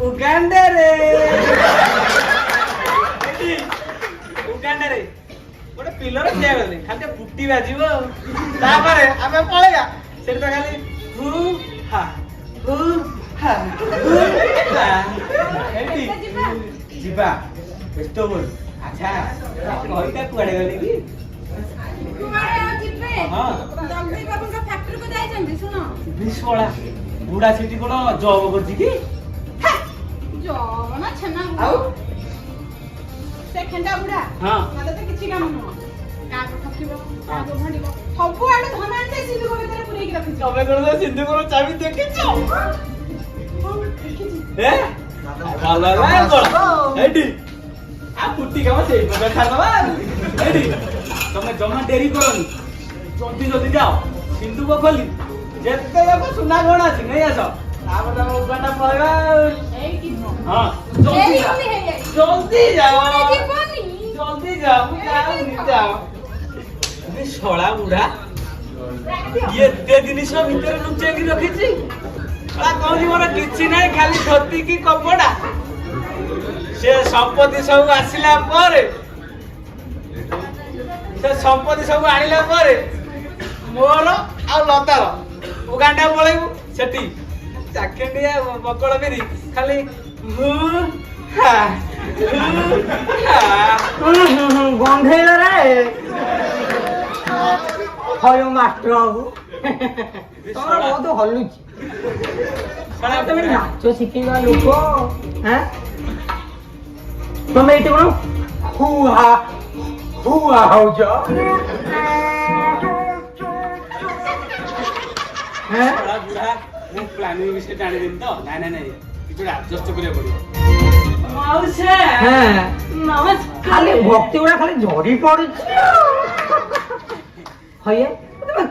ଉଗାଣ୍ଡାରେ ଏଠି ଉଗାଣ୍ଡାରେ ଗୋଟେ ପିଲର ଠିଆ କରିଦେ ଖାଲି ଟିକେ ଫୁଟି ବାଜିବ ଆଉ ତାପରେ ଆମେ ପଳେଇବା ସେଠି ତ ଖାଲି ହୁ ହା ହୁ ହା ହୁ ହା ଏଠି ଯିବା ବ୍ୟସ୍ତ ବୋଲ ଆଚ୍ଛା କଇତା କୁଆଡେ ଗଲି କି ବିଶଳା ବୁଢା ସେଠି କଣ ଜବ କରୁଛି କି ଆଉ ସେ ଖେଣ୍ଡା ବୁଢା ହଁ ତାହେଲେ ତ କିଛି କାମ ନୁହଁ କାହାକୁ ଠକିବ କାହାକୁ ଭାଣ୍ଡିବ ସବୁଆଡେ ଧନ ଆଣିతే ସିନ୍ଧୁକ ଭିତରେ ପୁରେଇକି ରଖିଛି ତମେ କଣ ସିନ୍ଧୁଙ୍କର ଚାବି ଦେଖିଛ ଏ ଭଲ ଏଇଠି ଆଉ କୁଟି କାମ ସେଇ ପ୍ରକାର ଛାଡିଦବା ଏଇଠି ତମେ ଜମା ଡେରି କରନି ଜଲ୍ଦି ଜଲ୍ଦି ଯାଅ ସିନ୍ଧୁକ ଖୋଲି ଯେତେ ଯାକ ସୁନା ଗହଣା ଅଛି ନେଇ ଆସ ତାପରେ ତମ ଉଗାଣ୍ଡା ପଳେଇବା ହଁ ଜଲ୍ଦି ଯାଅ ଜଲ୍ଦି ଯାଅ ମୁଁ ଯାଉନି ଯାଅ ଶଳା ବୁଢା ଏତେ ଜିନିଷ ଭିତରେ ଲୁଚେଇକି ରଖିଛି କହୁଛି ମୋର କିଛି ନାହିଁ ଖାଲି ଧୋତି କି କପଡା ସେ ସମ୍ପତ୍ତି ସବୁ ଆସିଲା ପରେ ସେ ସମ୍ପତ୍ତି ସବୁ ଆଣିଲା ପରେ ମୋର ଆଉ ଲତାର ଉଗାଣ୍ଡା ପଳେଇବୁ ସେଠି ଚାକେଣ୍ଡିଆ ବକଳ ବିରି ଖାଲି ଗନ୍ଧେଇଲ ରେ ହୟ ମାଷ୍ଟର ବାବୁ ତମର ବହୁତ ହଲୁଛି ତମେ ନାଚ ଶିଖେଇବା ଲୋକ ତମେ ଏଇଠି କଣ ହୁଆ ହୁଆ ହଉଛ ପ୍ଲାନିଂ ବିଷୟ ଜାଣିବେନି ତ ନାଇଁ ନାଇଁ ନାଇଁ କିଛି ଆଡଜଷ୍ଟ କରିବାକୁ ପଡିବ ଖାଲି ଭକ୍ତି ଗୁଡା ଖାଲି ଝରି ପଡୁଛି ହୟ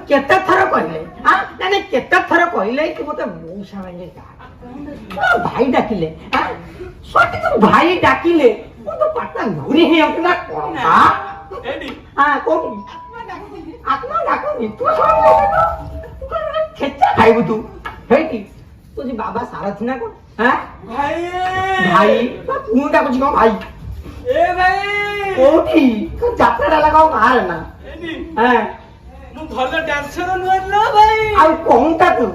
କେତେ ଥର କହିଲେ ନାଇଁ କେତେ ଥର କହିଲେ କି ମତେ ମଉସା ଭାଇ ଡାକିଲେ ସଠି ତୁ ଭାଇ ଡାକିଲେ ମୁଁ ତ ପାଟା ଘୁରି ହେଇଯାଉଛି ନା କଣ କୋଉଠି ଆତ୍ମା ଡାକୁନି ତୁ ଖେଚା ଖାଇବୁ ତୁ ହେଇଟି ତୁ ଯେ ବାବା ସାରଥି ନା କଣ ଭାଇ ମୁଁ ଡାକୁଛି କଣ ଭାଇ ଏ ଭାଇ କୋଉଠି ଯାତ୍ରା ଲଗାଉ ବାହାରେ ନା ମୁଁ ଭଲ ଡ୍ୟାନ୍ସର ନୁହେଁ ଭାଇ ଆଉ କଣଟା ତୁ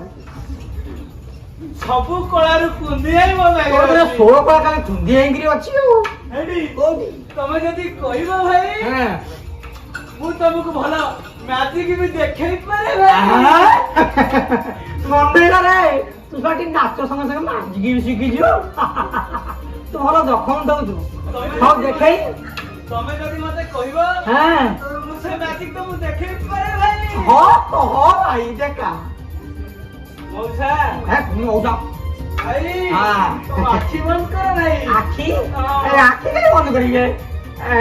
ସବୁ କଳାରୁ କୁନ୍ଦି ଆଇ ମୋ ଭାଇ 16 କଳା କାଲି କୁନ୍ଦି ହେଇକିରି ଅଛି ଆଉ କୋଉଠି ତମେ ଯଦି କହିବ ଭାଇ ମୁଁ ତମକୁ ଭଲ ମ୍ୟାଜିକ ବି ଦେଖେଇ ପାରେ ମନ୍ଦିରରେ ତୁ ସେଠି ନାଚ ସଙ୍ଗେ ସଙ୍ଗେ ମ୍ୟାଜିକ ବି ଶିଖିଛୁ ତୁ ଭଲ ଜଖମ ଦଉଛୁ ହଉ ଦେଖେଇ ତମେ ଯଦି ମତେ କହିବ ମୁଁ ସେ ମ୍ୟାଜିକ ତ ମୁଁ ଦେଖେଇ ପାରେ ଭାଇ ଭାଇ ଦେଖା ମଉସା ମଉସା ଭାଇ ଆଖି ବନ୍ଦ କର ଭାଇ ଆଖି କାହିଁ ବନ୍ଦ କରିବେ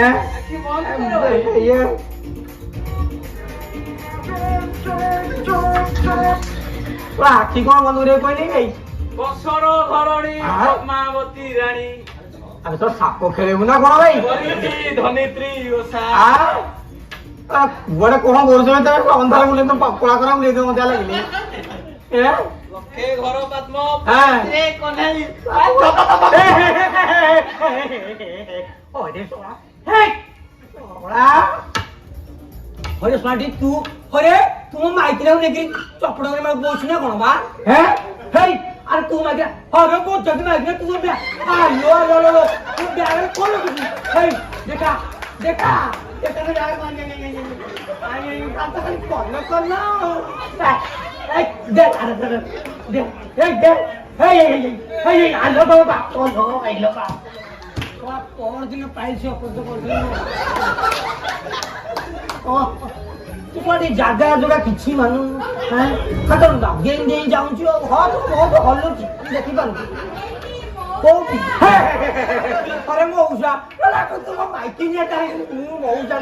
ଆଖି ବନ୍ଦ କର ଆଖି କଣ ବନ୍ଦ କରିବାକୁ କହିଲି ଭାଇ ବସର ଘରଣୀ ପଦ୍ମାବତୀ ରାଣୀ ଆରେ ତ ସାପ ଖେଳିବୁ ନା କଣ ଭାଇ ଧନିତ୍ରୀ ଓଷା କୁଆଡେ କଣ କରୁଛ ତମେ ଅନ୍ଧାର ବୁଲେଇ ତ କଳା କରା ବୁଲେଇ ଦେବ ମଜା ଲାଗିଲେ ଲକ୍ଷେ ଘର ପଦ୍ମ ହରେ ଶୁଣାଟି ତୁ ମାଇକିନା ନେଇକି ଚପଡ଼ କରି ବସୁ ନା କଣ ବା ହେଇ ଆରେ ତୁ ମାଇକିନା ହରେ ଯଦି ମାଇକିନା ତୁ ତୁ ବ୍ୟାଗ କଣ ରଖୁଛୁ ହେଇ ଦେଖା ଦେଖା ପରଦିନ ପାଇଛି ତୁ କୁଆଡେ ଜାଗା ଯୋଉଟା କିଛି ମାନୁ ଲଗେଇ ଦେଇ ଯାଉଛୁ ବହୁତ ହଲୁଛି ଦେଖିପାରୁଛୁ କୋଉଠି ଆରେ ମଉସା ତୁମ ମାଇକିନିଆ କାହିଁକି ମୁଁ ମଉସା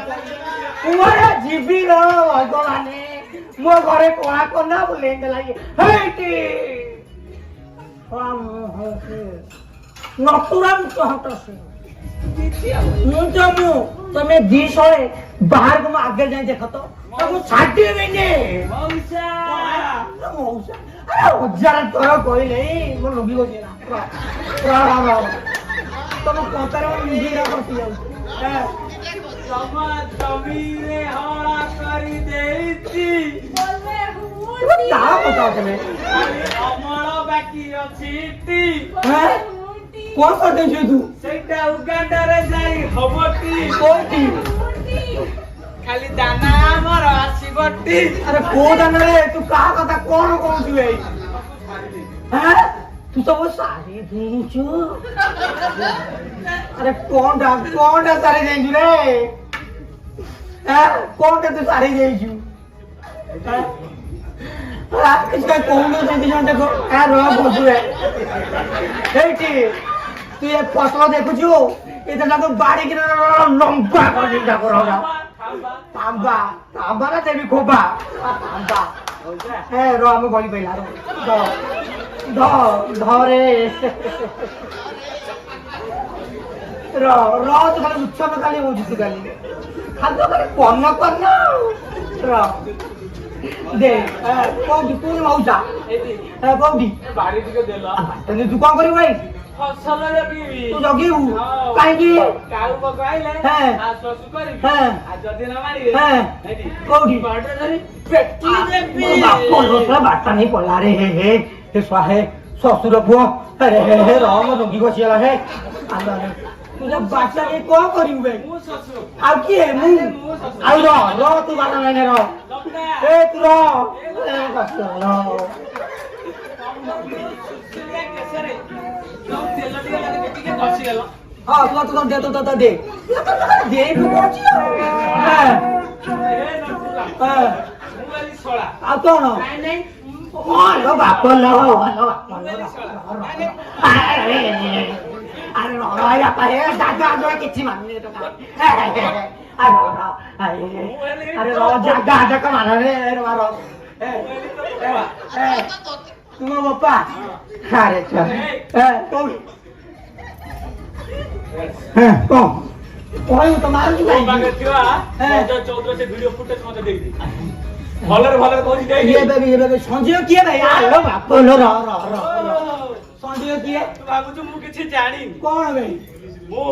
କୁଆଡେ ଯିବି ର ଭଗବାନେ ମୋ ଘରେ କଳା କନା ବୁଲେଇ ଦେଲା ହେଇଟି ତମେ ଦି ଶଳେ ବାହାରକୁ ମୁଁ ଆଗେ ଯାଇ ଦେଖ ତ ମୁଁ ଛାଡିବିନି ମଉସା ଆରେ ହଜାର ଥର କହିଲେ ମୋ ରୋଗୀ କହୁଛି ତମ କଥାରେ ନିଜେରା ବସି ଯାଉଛି ଜମିରେ ହଳା କରି ଦେଇଛି କାହା କଥା ତମେ ଅମଳ ବାକି ଅଛି କଣ କରିଦେଇଛୁ ତୁ ସେଇଟା ଉଗାଣ୍ଡାରେ ଯାଇ ହବଟି କୋଉଠି ଖାଲି ଦାନା ଆମର ଆସିବଟି ଆରେ କୋଉ ଦାନାରେ ତୁ କାହା କଥା କଣ କହୁଛୁ ଏଇ ତୁ ସବୁ ସାରି ଦେଇଛୁ ଆରେ କଣଟା ସାରି ଦେଇଛୁ ରେ କଣଟା ତୁ ସାରି ଦେଇଛୁ କିଛି କହୁନୁ ସେ ଦି ଜଣ ଦେଖ ବସୁ ହେଇଠି ତୁ ଏ ଫସଲ ଦେଖୁଛୁ ଏତେ ତାକୁ ବାଡିକି ଲମ୍ବା କରିଦେଇଟା କର ତାମ୍ବା ନା ଦେବି ଖୋବା ତାମ୍ବା ର ଆମେ ବଳି ପାଇଲା ଧରେ ତୁ ଖାଲି ଉଚ୍ଛନ ଖାଲି ହଉଛୁ ତୁ ଖାଲି ଖାଲି କର୍ଣ୍ଣ ଦେ କୋଉଠି ତୁ ମଉସା କୋଉଠି ବାଡି ଟିକେ ଦେଲ ତୁ କଣ କରିବୁ ଭାଇ ଫସଲ ଜଗିବି ତୁ ଜଗିବୁ କାହିଁକି କାଉ ପକାଇଲେ ଶଶୁ କରିବି ଯଦି ନ ମାରିବେ କୋଉଠି ପେଟି ଦେବି ବାଟ ନେଇ ପଡିଲା ରେ ହେ ଶଶୁର ପୁଅ ର ମୋ ରୋଗୀ ବସିଗଲା ହେ तुझे बाचा के कौन करी बे ମୁଁ ଶ୍ୱଶୁର ଆଉ କିଏ ମୁଁ ମୁଁ ଶ୍ୱଶୁର ଆଉ ର ତୁ ବାନା ନାଇଁ ର ଏ ତୁ ର ଏ କଷ୍ଟ ର କେଶରେ ଯୋଉ ତେଲ ଟିକେ ଲାଗେ ଟିକେ ଘଷିଗଲ ହଁ ତୁ ଦେ ତୁ ଦେ ଦେ ତୁ କରୁଛି ହଁ ମୁଁ ଗଲି ଶଳା ଆଉ କଣ ନାଇଁ ନାଇଁ ଭଲ ବାପ ଲ ଆରେ ରହିବା ପାଏ ଜାଗା ଆଗରେ କିଛି ମାନେ ଆରେ ଜାଗା ଆଗକ ମାନେ ତୁମ ବାପା ଆରେ କଣ କହିବୁ ତ ମାରୁଛୁ ସେ ଭିଡିଓ ଫୁଟେଜ ମତେ ଦେଇଛି ଭଲରେ ଭଲରେ କହୁଛି ଇଏ ସଞ୍ଜୟ କିଏ ଭାଇ ଆଲୋ ବାପ ଲ ସଞ୍ଜୟ କିଏ ତୁ ଭାବୁଛୁ ମୁଁ କିଛି ଜାଣିନି କଣ ଭାଇ ମୁଁ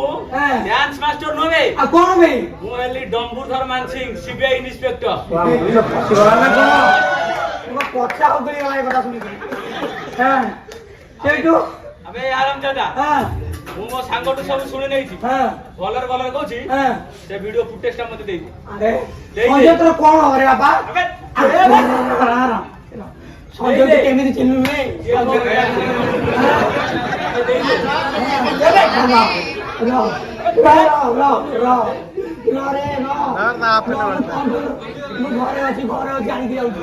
ଡ୍ୟାନ୍ସ ମାଷ୍ଟର ନୁହେଁ ବେ ଆଉ କଣ ଭାଇ ମୁଁ ହେଲି ଡମ୍ବୁଧର ମାନସିଂ ସିବିଆଇ ଇନ୍ସପେକ୍ଟର ପଚା ଉପରେ କଥା ଶୁଣିକି ସେଇଠୁ ଆବେ ଆରାମ ଦାଦା ମୁଁ ମୋ ସାଙ୍ଗଠୁ ସବୁ ଶୁଣି ନେଇଛି ଭଲରେ ଭଲରେ କହୁଛି ସେ ଭିଡିଓ ଫୁଟେଜ ଟା ମତେ ଦେଇଛି ଆରେ ସଞ୍ଜୟ ତୋର କଣ ରେ ବାପା ସଞ୍ଜୟ କେମିତି ଚିହ୍ନିବୁ ରେ ଘରେ ଅଛି ଆଣିକି ଯାଉଛି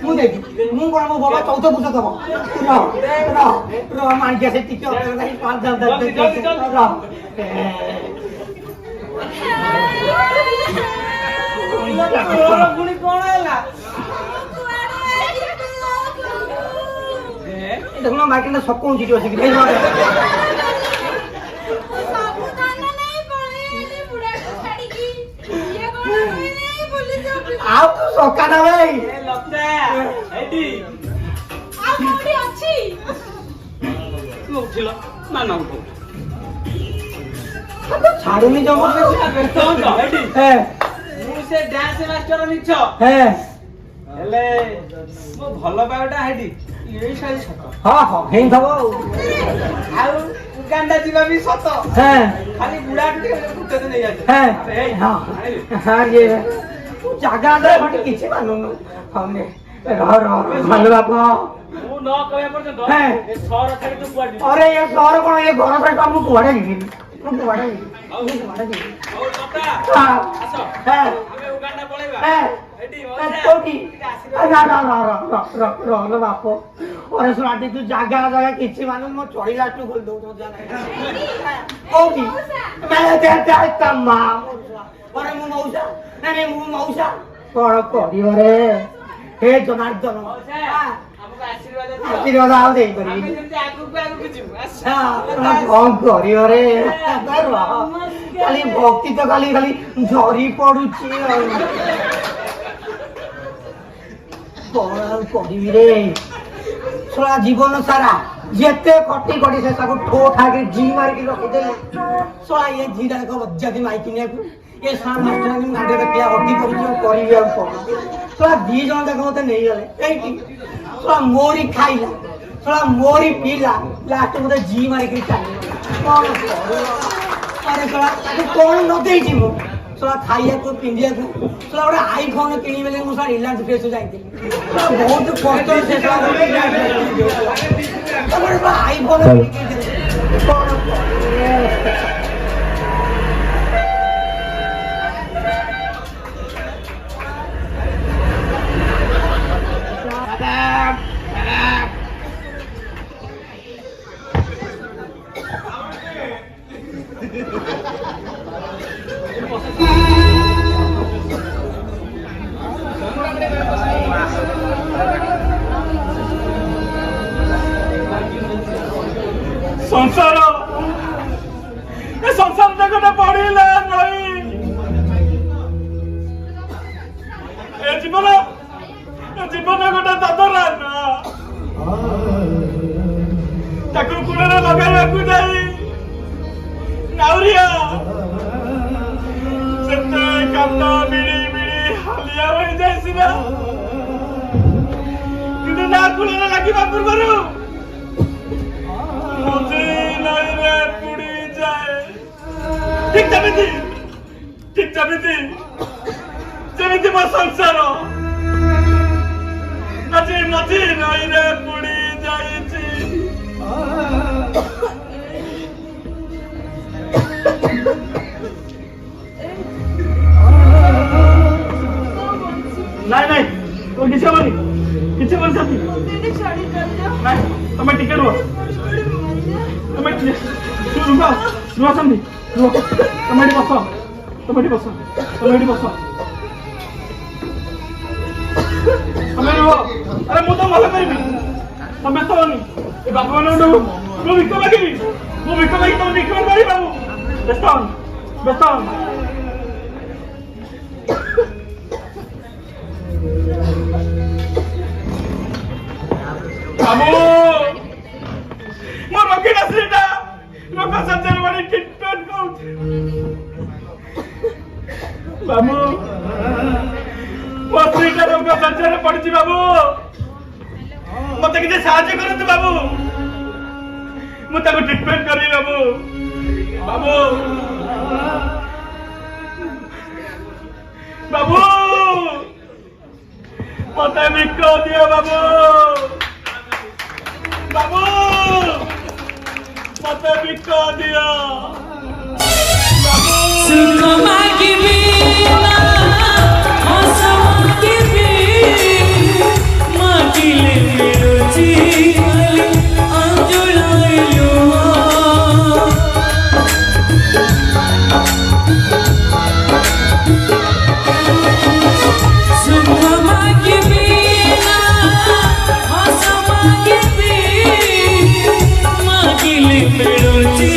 ମୁଁ ଦେଖି ମୁଁ କଣ ମୋ ବାବା ଚୌଥ ପୂଜା ଦବ ମାଣିକିଆ ସେ ଟିକେ ପୁଣି କଣ ହେଲା ଦେଖୁନ ମାଇକେଲ ସକଉଛି ବସିକି ଆଉ ତୁ ସକା ନା ଭାଇ ଛାଡୁନି ଜମା ମୁଁ ସେ ଡ୍ୟାନ୍ସ ମାଷ୍ଟର ମିଛ ହେଲେ ମୋ ଭଲ ପାଇବାଟା ହେଇଟି ଏଇ ଶାଢ଼ୀ ସତ ହଁ ହେଇଥିବ ଆଉ ଉଗାଣ୍ଡା ଯିବା ବି ସତ ଖାଲି ବୁଢାଟୁ ଟିକେ ଫୁଟେଜ ନେଇ ଯାଉଛି ଜାଗା କିଛି ମାନୁନୁ ଭଲ ବାପ ମୁଁ ନ କହିବା ପର୍ଯ୍ୟନ୍ତ ଏ ସହର ଛାଡି ତୁ କୁଆଡେ ଯିବୁ? ଅରେ ଏ ସହର କଣ ଏ ଘର ସହିତ ମୁଁ କୁଆଡେ ଯିବିନି ହଉ ବାପା ଆସ ଆମେ ଉଗାଣ୍ଡା ପଳେଇବା ଏଠି ବାପ ଅରେ ଶୁଣାଟି ତୁ ଜାଗା କିଛି ମାନୁ ମୋ ଚଳିଲା ତୁ ଖୋଲି ଦଉଛୁ କୋଉଠି ମା ଅରେ ମୁଁ ମଉସା ନାଇଁ ମୁଁ ମଉସା କଣ କରିବ ରେ ହେ ଜନାର୍ଦ୍ଦନ ଆଶୀର୍ବାଦ ଆଉ ଦେଇପାରିବି କଣ କରିବ ରେ ଖାଲି ଭକ୍ତି ତ ଖାଲି ଝରି ପଡୁଛି ଆଉ କଣ ଆଉ କରିବି ରେ ଶଳା ଜୀବନ ସାରା ଯେତେ କଟି ସେ ତାକୁ ଠୋ ଠାକି ଜି ମାରିକି ରଖିଦେଲେ ଶଳା ଏ ଝିଟା ଏକ ବଜାତି ମାଇକିନିଆକୁ ଏ ସାରା ମାଷ୍ଟର ଗାଣ୍ଡରେ କିଆ ଅତି କରୁଛି କରିବି ଆଉ କଣ ଶଳା ଦି ଜଣ ଯାକ ମତେ ନେଇଗଲେ ଏଇଠି ଶଳା ମୋରି ଖାଇଲା ଶଳା ମୋରି ପିଇଲା ଲାଷ୍ଟ ମତେ ଜି ମାରିକି ଚାଲିଗଲା କଣ ଆରେ ଶଳା ତାକୁ କଣ ନ ଦେଇଛି ମୁଁ ଶଳା ଖାଇବାକୁ ପିନ୍ଧିବାକୁ ଶଳା ଗୋଟେ ଆଇଫୋନ କିଣିବି ବୋଲି ମୁଁ ଶଳା ରିଲାଏନ୍ସ ଫ୍ରେସ୍ ଯାଇଥିଲି ବହୁତ କଷ୍ଟ ସେ ଆଇଫୋନ କଣ ସଂସାର ଏ ସଂସାର ଗୋଟେ ପଢିଲା ନଈ ଏ ଜୀବନ ଗୋଟେ ଦଦରା ନା ତାକୁ କୂଳରେ ଲଗାଇବାକୁ ଯାଇ ନାଉରିଆ ସେତେ କାନ୍ଦ ବିଡ଼ି ହାଲିଆ ହୋଇଯାଇଥିଲା କିନ୍ତୁ ନା କୂଳରେ ଲାଗିବା ପୂର୍ବରୁ ठीक जमीती मो संसार आज मझी नई रे पुड़ी जाइछि नहीं तो किसी साथी नहीं तुम्हें टिके रुह तुम्हें रुह संधि रुह तुम्हें बस तुम्हें रुह अरे मुझे भल करी तुम व्यस्त होनी बापा मान भिक मागिबी भिक मागी तुम ट्रिटमेंट करी बाबू व्यस्त बाबू मोर रोगी नसलीटा रोग संचार वाली ट्रीटमेंट कौन बाबू मोर स्त्रीटा रोग संचार पड़छि बाबू मते किछ साहाय्य करत बाबू मु ताको ट्रीटमेंट करी बाबू बाबू मते भिक दियो बाबू मते भिक दियो सुख मागिबी ना हस मागिबी मागिले मिलुची अंजुलाइलो सुख मागिबी ना हस मागिबी मागिले मिलुची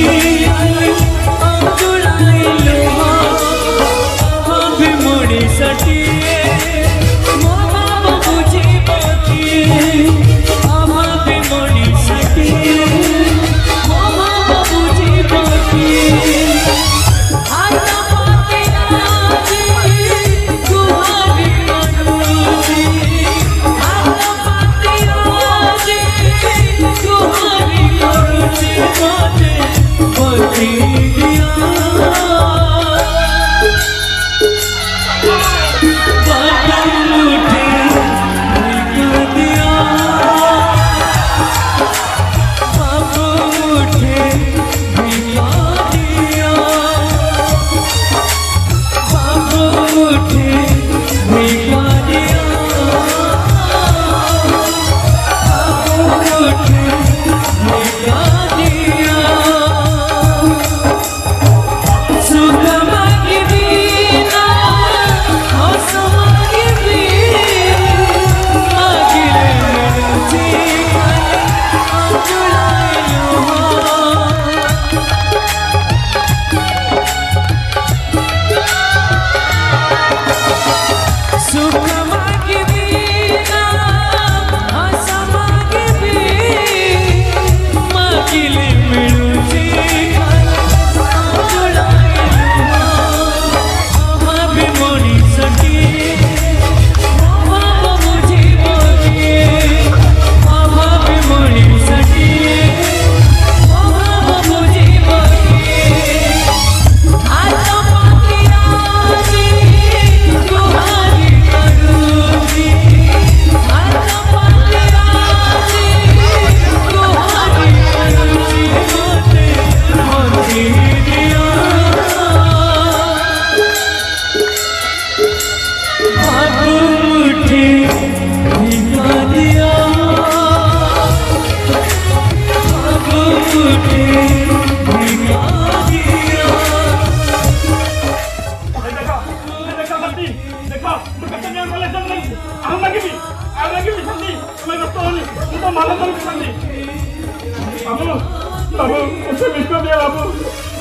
बाबू उसे भिक दिया बाबू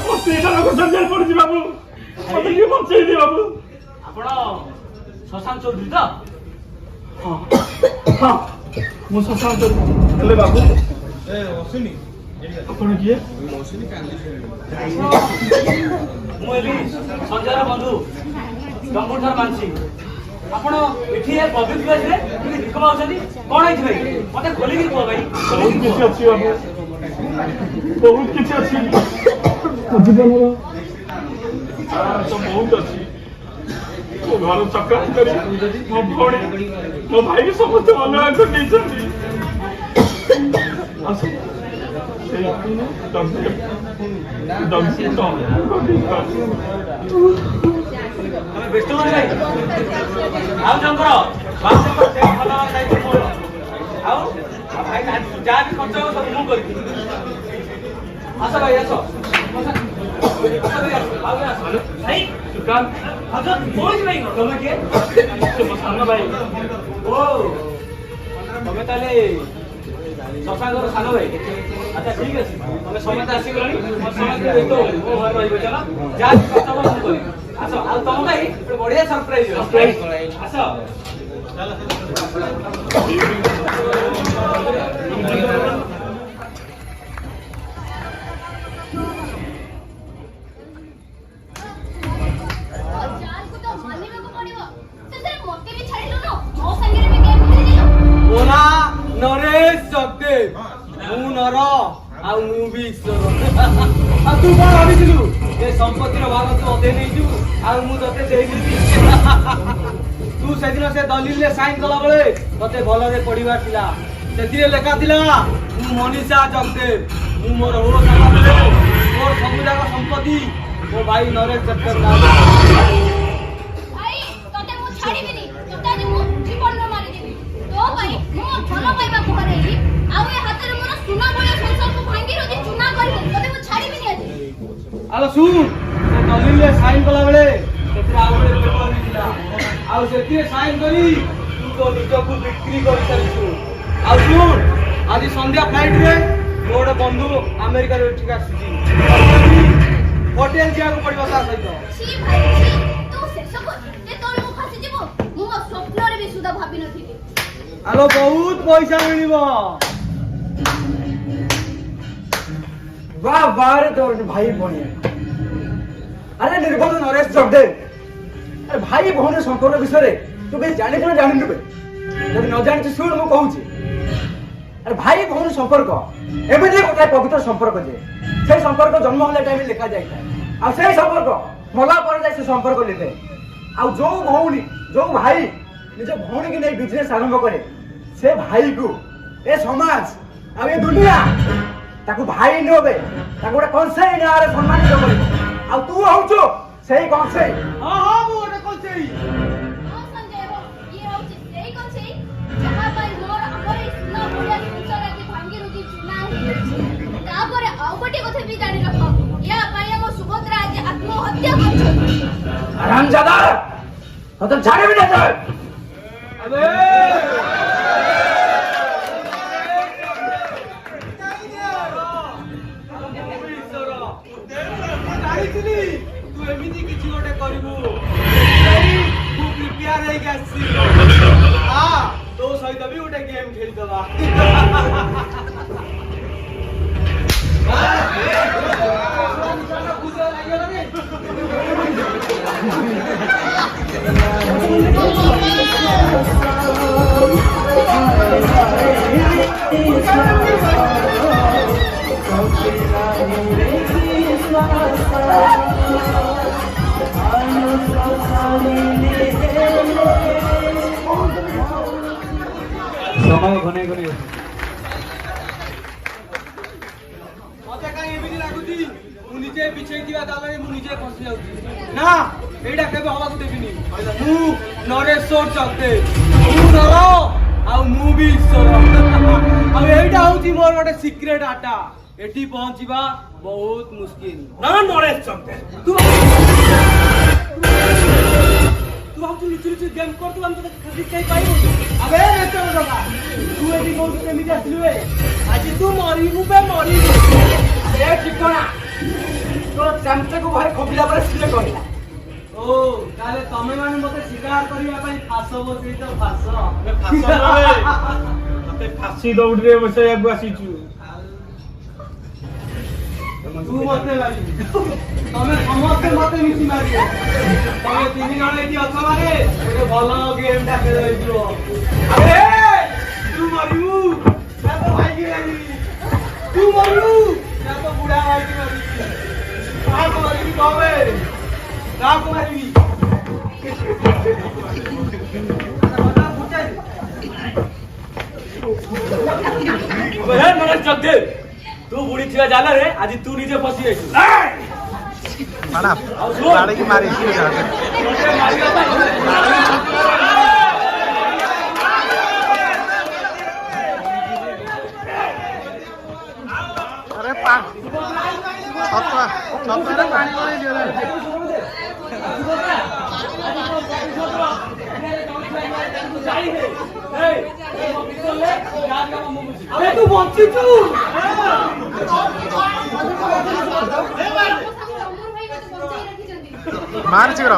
ओ स्त्रीटा लोक संजय पड़छि बाबू मते की बंचै दे बाबू आपण शशांक चौधरी तो हां मु शशांक चौधरी ले बाबू ए ओसिनी आपण किए ओसिनी कांदी मु एली संजय बंधु दंबुधर मानसी आपण एठी पब्लिक प्लेस रे कि भिक माउछनी कोन आइछ भाई मते खोली के को भाई बहुत किछ अछि बाबू बहुत किछ अछि जीवन तो बहुत अछि ମୋ ଘର ଚକ୍ରାନ୍ତ କରି ମୋ ଭଉଣୀ ମୋ ଭାଇ ସମସ୍ତେ ଅଲଗା କରିଦେଇଛନ୍ତି। ଆସ ସେଇ ବ୍ୟସ୍ତ ହୁଅନି ଭାଇ। ଆଉ ଜଣଙ୍କର ଭଲ ଦାୟିତ୍ୱ ମୋର। ଆଉ ଭାଇ ଯାହା ବି ଖର୍ଚ୍ଚ ହବ ସବୁ ମୁଁ କରିବି। ଆସ ଭାଇ ଆସ। ଭାଇ ତମେ କିଏ? ମୋ ସାନ ଭାଇ। ଓ ତମେ ତାହେଲେ ଶଶାଙ୍କର ସାନ ଭାଇ। ଆଚ୍ଛା ଠିକ ଅଛି, ତମେ ସମସ୍ତେ ଆସିଗଲଣି। ସମସ୍ତେ ମୋ ଘରେ ରହିବ। ଚାଲ ଯାହା ବି ଖର୍ଚ୍ଚ ହବ ମୁଁ କରିବି। ଆସ। ଆଉ ତମ ପାଇଁ ଗୋଟେ ବଢିଆ ସରପ୍ରାଇଜ ଆସ। ନରେଶ ଜଗଦେବ, ମୁଁ ନର ଆଉ ମୁଁ ବି ଈଶ୍ୱର। ଆଉ ତୁ କଣ ଭାବିଥିଲୁ ଏ ସମ୍ପତ୍ତିର ଭାଗ ତୁ ଅଧେ ନେଇଛୁ ଆଉ ମୁଁ ତତେ ଦେଇଦେବି? ତୁ ସେଦିନ ସେ ଦଲିଲରେ ସାଇନ କଲା ବେଳେ ତତେ ଭଲରେ ପଢିବାର ଥିଲା। ସେଥିରେ ଲେଖା ଥିଲା ମୁଁ ମନୀଷା ଜଗଦେବ, ମୁଁ ମୋର ହୋ ସାଙ୍ଗରେ ମୋର ସବୁ ଯାକ ସମ୍ପତ୍ତି ମୋ ଭାଇ ନରେଶ ଜଗଦେବ ନାଁ। ଆଲୋ ଶୁଣ, ସେ ଦଲିଲରେ ସାଇନ କଲା ବେଳେ ସେଥିରେ ଆଉ ଗୋଟେ ପେପର ଥିଲା। ଆଉ ସେଥିରେ ସାଇନ କରି ତୁ ତୋ ନିଜକୁ ବିକ୍ରି କରିସାରିଛୁ। ଆଉ ଶୁଣ, ଆଜି ସନ୍ଧ୍ୟା ଫ୍ଲାଇଟରେ ମୋ ଗୋଟେ ବନ୍ଧୁ ଆମେରିକାରୁ ଏଠିକି ଆସିଛି। ହୋଟେଲ ଯିବାକୁ ପଡିବ ତା ସହିତ। ଆଲୋ ବହୁତ ପଇସା ମିଳିବ। वाह वाह रे तोर भाई भौणी। अरे निर्बोध नरेश जगदेव, अरे भाई भौणी संपर्क विषय तू बे जानि तू जानि बे जब न जानि सुन मु कहूची। अरे भाई भौणी संपर्क एमध्ये गोटे पवित्र संपर्क जे से संपर्क जन्म होले टाइम लिखा जाय आ से संपर्क मला पर जाय से संपर्क लिखे। आ जो भौणी जो भाई निज भौणी के नै बिजनेस आरंभ करे से भाई को ए समाज आ ए दुनिया ताकू भाई नबे ताकू गोटे कंसेई नारे सम्मानित करे। आ तू होचो सेही कंसेई। हां हां मु गोटे कंसेई। हां संजय हो ये होची सेही कंसेई जहा पर मोर हमर ई सुना बोलिया संसार की भांगी रुजी चुना है। तापरे आ गोटे कथे भी जानि रखो, या पाया मो सुभद्रा आज आत्महत्या करछ। हरामजादा तो झाड़े भी नहीं जाए। अबे तू एमिति किछि गोटे करिवु तू प्रिपेयर हे गसी। हां तो सहित भी गोटे गेम खेल दबा। समय घने घने मते काई एमिति लागुची मु निजे बिछेई दिवा दालरे मु निजे फसी जाउची ना। एडा केबे हवा को देबिनी। मु नरेश्वर जगदेव, मु नर आ मु भी ईश्वर। आ एडा होची मोर गोटे सीक्रेट आटा। एठी पहुंचीबा बहुत मुश्किल। ना नरेश जगदेव तू हम लुचि गेम कर तू हम तो खाली कई पाइबो। अबे नेचर जगा तू एडी कोन केमिति आसलु ए? आज तू मरिबु बे मरिबु। ए ठिकाना तो चमचे को भाई खोपिला पर सिले कहला। ओ ताले तमे माने मते शिकार करिया पई फासो बसई तो फासो। फासो रे तते फासी दौड़ रे बसैया आसीचु। तू मते लागी तमे समस्त मते मिसी मारियो। तमे तीन जण एठी अछ मारे एक भलो गेम टा खेलै दियो। अबे तू मरिबु ना तो भाई की लागी। तू मरिबु ना तो बुढ़ा भाई की लागी। का को मारिबी कबे का को मारिबी? तू बुढ़ी थिया जाला रे आज तू निजे फसी जाइछु मारा मारे की मारी अरे छतरा छतरा पानी पड़े दियो अरे तू बंचिछु मार शीघ्र